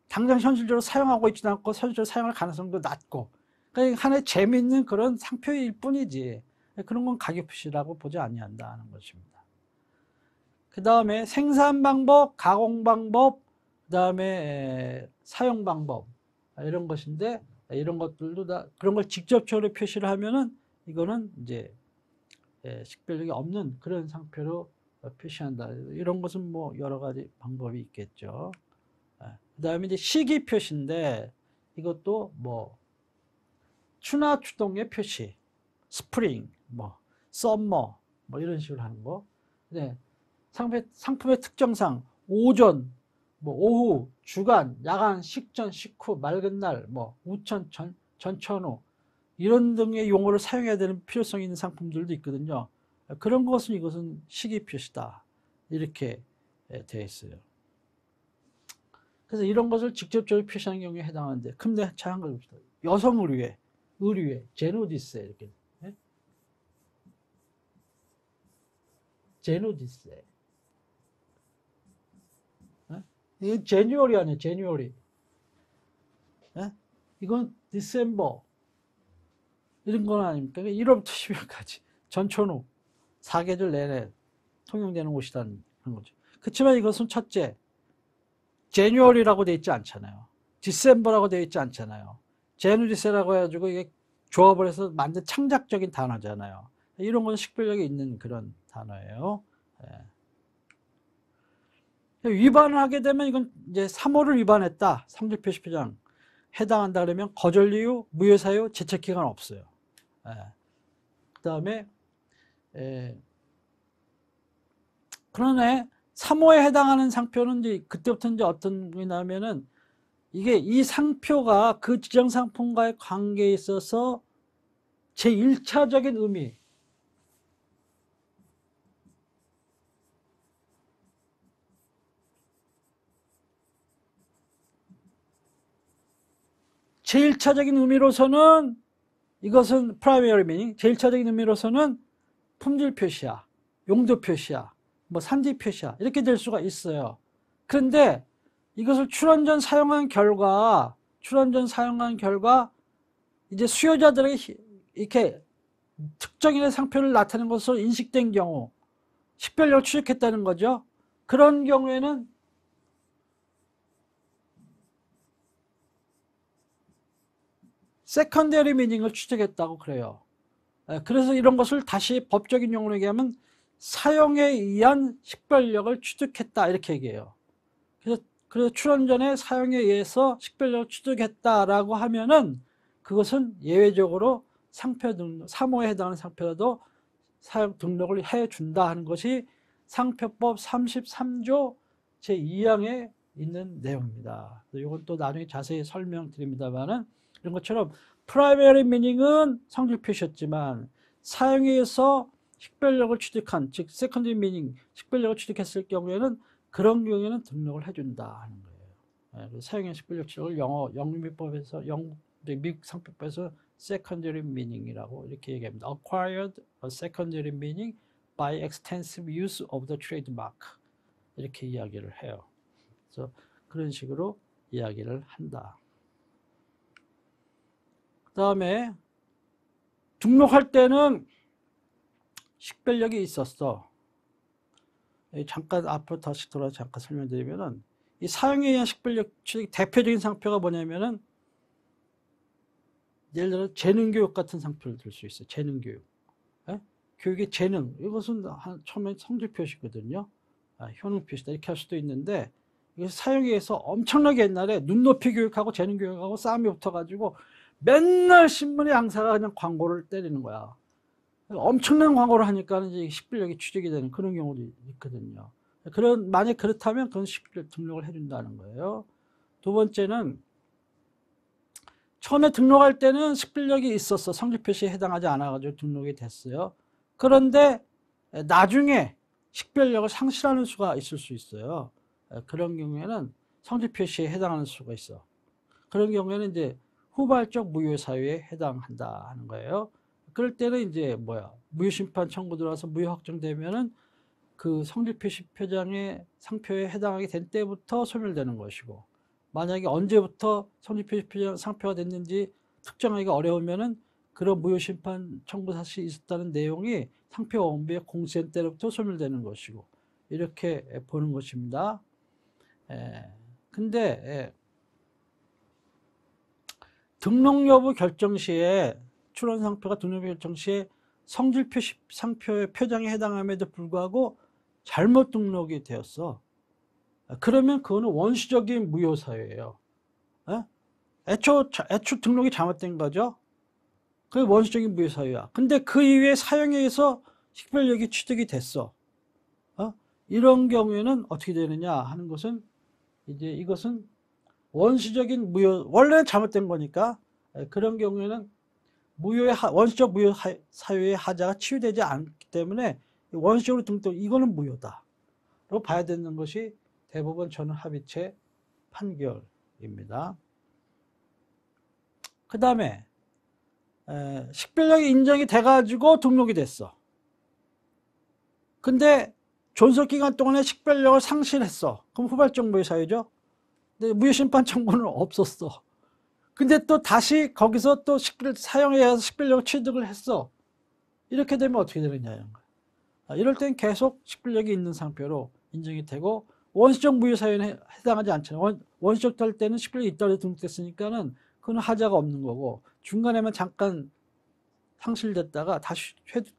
당장 현실적으로 사용하고 있지도 않고 현실적으로 사용할 가능성도 낮고, 그러니까 하나의 재미있는 그런 상표일 뿐이지 그런 건 가격 표시라고 보지 아니한다는 것입니다. 그 다음에 생산 방법, 가공 방법, 그 다음에 사용 방법, 이런 것인데, 이런 것들도 다 그런 걸 직접적으로 표시를 하면은 이거는 이제 식별력이 없는 그런 상표로 표시한다. 이런 것은 뭐 여러 가지 방법이 있겠죠. 그 다음에 이제 시기 표시인데, 이것도 뭐 추나 추동의 표시, 스프링, 뭐 썸머, 뭐 이런 식으로 하는 거. 네. 상품의 특정상 오전, 뭐 오후, 주간, 야간, 식전, 식후, 맑은 날, 뭐 우천, 전천후 이런 등의 용어를 사용해야 되는 필요성이 있는 상품들도 있거든요. 그런 것은 이것은 시기 표시다. 이렇게 되어 있어요. 그래서 이런 것을 직접적으로 표시하는 경우에 해당하는데, 근데 자, 한 걸 봅시다. 여성 의류에, 제노디스에 이렇게. 네? 제노디스에. 네? 이건 제뉴얼이 아니에요, 제뉴얼이. 네? 이건 디셈버. 이런 건 아닙니까? 1월부터 12월까지. 전천후. 4계절 내내 통용되는 옷이라는 거죠. 그렇지만 이것은 첫째, 제뉴얼이라고 되어 있지 않잖아요. 디셈버라고 되어 있지 않잖아요. 제누디스라고 해가지고 이게 조합을 해서 만든 창작적인 단어잖아요. 이런 건 식별력이 있는 그런 단어예요. 위반을 하게 되면 이건 이제 3호를 위반했다. 상질 표시 표장 해당한다 그러면 거절 이유, 무효 사유, 제책 기간 없어요. 그 다음에 그러네. 3호에 해당하는 상표는 이제 그때부터 이제 어떤 게 나오면은, 이게 이 상표가 그 지정 상품과의 관계에 있어서 제1차적인 의미, 제1차적인 의미로서는 이것은 프라이머리 미닝, 제1차적인 의미로서는 품질 표시야, 용도 표시야, 뭐 산지 표시야, 이렇게 될 수가 있어요. 그런데 이것을 출원전 사용한 결과 이제 수요자들에게 이렇게 특정인의 상표를 나타내는 것으로 인식된 경우 식별력을 추적했다는 거죠. 그런 경우에는 세컨더리 미닝을 추적했다고 그래요. 그래서 이런 것을 다시 법적인 용어로 얘기하면 사용에 의한 식별력을 취득했다 이렇게 얘기해요. 그래서 출원전에 사용에 의해서 식별력을 취득했다라고 하면은 그것은 예외적으로 상표 등록, 3호에 해당하는 상표라도 사용 등록을 해준다 하는 것이 상표법 33조 제2항에 있는 내용입니다. 이건 또 나중에 자세히 설명드립니다만은, 이런 것처럼 프라이머리 미닝은 성질 표시였지만 사용에 의해서 식별력을 취득한, 즉 세컨더리 미닝, 식별력을 취득했을 경우에는 그런 경우에는 등록을 해준다 하는 거예요. 사용의 식별력 취득을 영미법에서 미국 상표법에서 secondary meaning이라고 이렇게 얘기합니다. Acquired a secondary meaning by extensive use of the trademark, 이렇게 이야기를 해요. 그래서 그런 식으로 이야기를 한다. 그 다음에 등록할 때는 식별력이 있었어. 잠깐 앞으로 다시 돌아서 잠깐 설명드리면은, 이 사용에 의한 식별력 취득 대표적인 상표가 뭐냐면은, 예를 들어 재능교육 같은 상표를 들 수 있어요. 재능교육. 교육의 재능. 이것은 처음에 성질 표시거든요. 효능 표시다. 이렇게 할 수도 있는데, 이것을 사용에 의해서 엄청나게 옛날에 눈높이 교육하고 재능 교육하고 싸움이 붙어가지고 맨날 신문에 양사가 그냥 광고를 때리는 거야. 엄청난 광고를 하니까 이제 식별력이 취득이 되는 그런 경우도 있거든요. 만약 그렇다면 그건 식별력 등록을 해준다는 거예요. 두 번째는 처음에 등록할 때는 식별력이 있었어. 성질 표시에 해당하지 않아가지고 등록이 됐어요. 그런데 나중에 식별력을 상실하는 수가 있을 수 있어요. 그런 경우에는 성질 표시에 해당하는 수가 있어. 그런 경우에는 이제 후발적 무효 사유에 해당한다 하는 거예요. 그럴 때는 이제 무효 심판 청구 들어와서 무효 확정되면은 그 성질 표시 표장의 상표에 해당하게 된 때부터 소멸되는 것이고, 만약에 언제부터 성질 표시 표장 상표가 됐는지 특정하기가 어려우면은 그런 무효 심판 청구 사실이 있었다는 내용이 상표 원부에 공시된 때로부터 소멸되는 것이고, 이렇게 보는 것입니다. 근데 등록 여부 결정 시에 출원 상표가 등록 결정 시에 성질 표시 상표의 표장에 해당함에도 불구하고 잘못 등록이 되었어. 그러면 그거는 원시적인 무효 사유예요. 애초 등록이 잘못된 거죠. 그게 원시적인 무효 사유야. 근데 그 이후에 사용에 의해서 식별력이 취득이 됐어. 이런 경우에는 어떻게 되느냐 하는 것은 이제 이것은 원시적인 무효, 원래는 잘못된 거니까 그런 경우에는 원시적 무효 사유의 하자가 치유되지 않기 때문에 원시적으로 등록, 이거는 무효다 라고 봐야 되는 것이 대법원 전원합의체 판결입니다. 그 다음에 식별력이 인정이 돼가지고 등록이 됐어. 근데 존속기간 동안에 식별력을 상실했어. 그럼 후발적 무효 사유죠. 근데 무효심판 청구는 없었어. 근데 또 다시 거기서 또 사용에 의해서 식별력을 취득을 했어. 이렇게 되면 어떻게 되느냐. 이럴 땐 계속 식별력이 있는 상표로 인정이 되고, 원시적 무효 사유에 해당하지 않잖아요. 원시적 할 때는 식별력이 있다고 등록됐으니까는 그건 하자가 없는 거고, 중간에만 잠깐 상실됐다가 다시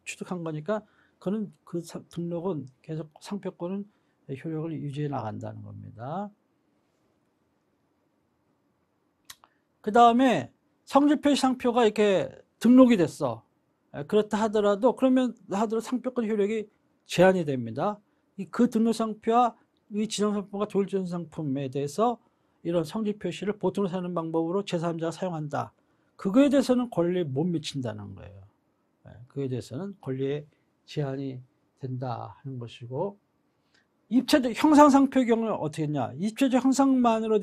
취득한 거니까 그는 그 등록은 계속 상표권은 효력을 유지해 나간다는 겁니다. 그 다음에 성질표시 상표가 이렇게 등록이 됐어. 그렇다 하더라도 상표권 효력이 제한이 됩니다. 그 등록 상표와 이 지정 상품과 조율 상품에 대해서 이런 성질 표시를 보통으로 사는 방법으로 제3자가 사용한다. 그거에 대해서는 권리에 못 미친다는 거예요. 그에 대해서는 권리에 제한이 된다 하는 것이고, 입체적 형상 상표의 경우는 어떻게 했냐? 입체적 형상만으로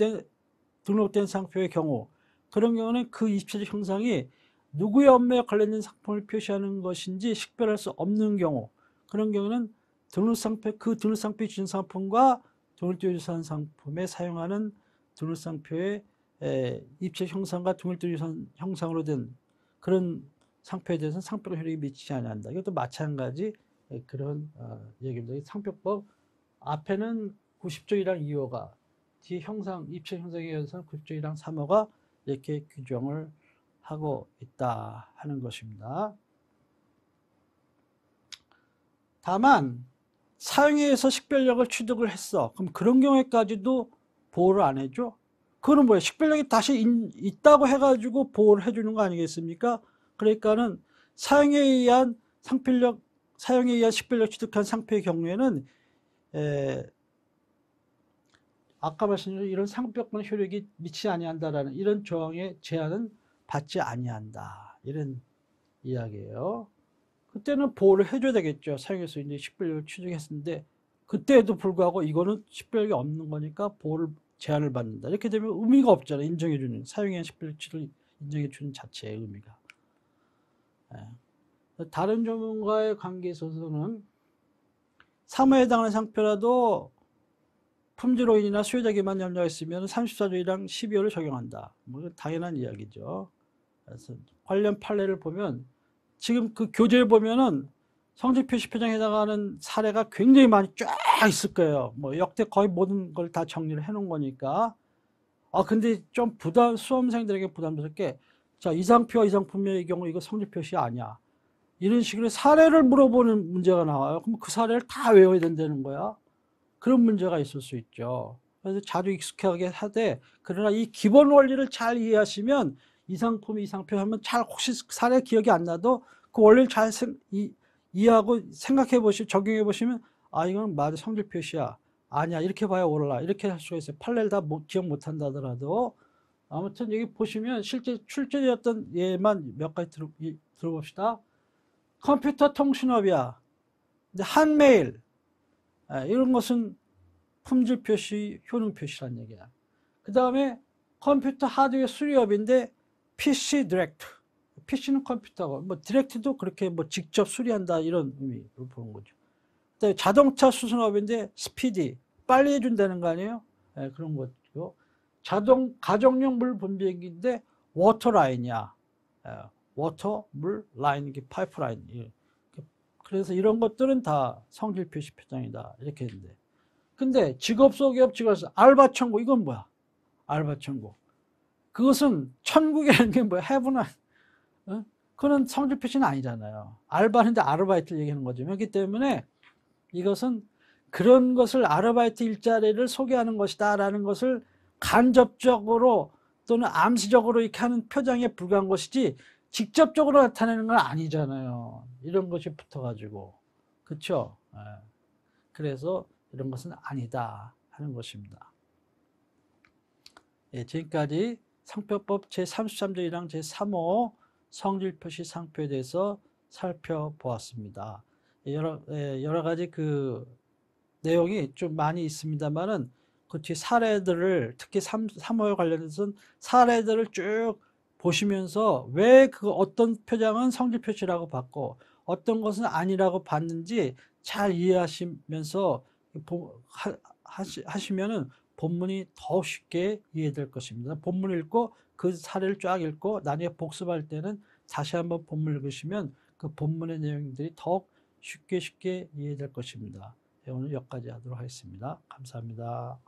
등록된 상표의 경우, 그런 경우는 그 입체적 형상이 누구의 업무에 관련된 상품을 표시하는 것인지 식별할 수 없는 경우, 그런 경우는 그 등록상표의 지정 상품과 등록유산 상품에 사용하는 등록상표의 입체 형상과 등록유산 형상으로 된 그런 상표에 대해서는 상표권 효력이 미치지 않는다. 이것도 마찬가지 그런 얘기입니다. 상표법 앞에는 90조 1항 2호가, 뒤에 입체 형상에 의해서는 90조 1항 3호가 이렇게 규정을 하고 있다 하는 것입니다. 다만 사용에 의해서 식별력을 취득을 했어. 그럼 그런 경우에까지도 보호를 안 해줘? 그거는 뭐예요? 식별력이 다시 있다고 해가지고 보호를 해주는 거 아니겠습니까? 그러니까는 사용에 의한 식별력 취득한 상표의 경우에는 아까 말씀드린 이런 상표권 효력이 미치지 아니한다라는 이런 조항의 제한은 받지 아니한다. 이런 이야기예요. 그때는 보호를 해줘야 되겠죠. 사용해서 이제 식별력을 취득했는데, 그때에도 불구하고 이거는 식별력이 없는 거니까 보호를 제한을 받는다. 이렇게 되면 의미가 없잖아요. 인정해주는, 사용에 식별력 취득을 인정해주는 자체의 의미가. 다른 전문가의 관계에 있어서는 사무에 해당하는 상표라도 품질 오인이나 수요자 기만 염려가 있으면 34조 1항 12호를 적용한다. 뭐 당연한 이야기죠. 그래서 관련 판례를 보면 지금 그 교재에 보면은 성질 표시 표정에 해당하는 사례가 굉장히 많이 쫙 있을 거예요. 뭐 역대 거의 모든 걸 다 정리를 해 놓은 거니까. 근데 좀 수험생들에게 부담스럽게, 자, 이 상표와 이 상품의 경우 이거 성질 표시 아니야. 이런 식으로 사례를 물어보는 문제가 나와요. 그럼 그 사례를 다 외워야 된다는 거야. 그런 문제가 있을 수 있죠. 그래서 자주 익숙하게 하되, 그러나 이 기본 원리를 잘 이해하시면 이 상품, 이 상표 하면 잘 혹시 사례 기억이 안 나도 그 원리를 잘 이해하고 생각해 보시고 적용해 보시면 아, 이건 맞아. 성질 표시야. 아니야. 이렇게 봐야 옳아. 이렇게 할 수가 있어요. 판례를 다 기억 못 한다 하더라도. 아무튼 여기 보시면 실제 출제되었던 예만 몇 가지 들어봅시다. 컴퓨터 통신업이야. 근데 한메일. 이런 것은 품질 표시, 효능 표시란 얘기야. 그 다음에 컴퓨터 하드웨어 수리업인데 PC 디렉트. PC는 컴퓨터고, 뭐 디렉트도 그렇게 뭐 직접 수리한다 이런 의미로 보는 거죠. 그다음에 자동차 수선업인데 스피디, 빨리 해준다는 거 아니에요? 네, 그런 거죠. 가정용 물 분비기인데 워터라인이야. 워터, 물, 라인, 이게 파이프라인. 그래서 이런 것들은 다 성질 표시 표장이다. 이렇게 했는데. 근데 직업소개업 직업소 알바 천국 이건 뭐야? 알바 천국. 그것은 천국이라는 게 뭐야? 해부나 어? 그건 성질 표시는 아니잖아요. 알바인데 아르바이트를 얘기하는 거죠. 그렇기 때문에 이것은 그런 것을 아르바이트 일자리를 소개하는 것이다라는 것을 간접적으로 또는 암시적으로 이렇게 하는 표장에 불과한 것이지 직접적으로 나타내는 건 아니잖아요. 이런 것이 붙어가지고. 그렇죠? 그래서 이런 것은 아니다 하는 것입니다. 예, 지금까지 상표법 제33조 1항 제3호 성질표시 상표에 대해서 살펴보았습니다. 여러 가지 그 내용이 좀 많이 있습니다만은 그 뒤에 사례들을 특히 3호에 관련해서는 사례들을 쭉 보시면서 왜 그 어떤 표장은 성질 표시라고 봤고 어떤 것은 아니라고 봤는지 잘 이해하시면서 하시면은 본문이 더 쉽게 이해될 것입니다. 본문을 읽고 그 사례를 쫙 읽고 나중에 복습할 때는 다시 한번 본문을 읽으시면 그 본문의 내용들이 더욱 쉽게 이해될 것입니다. 오늘 여기까지 하도록 하겠습니다. 감사합니다.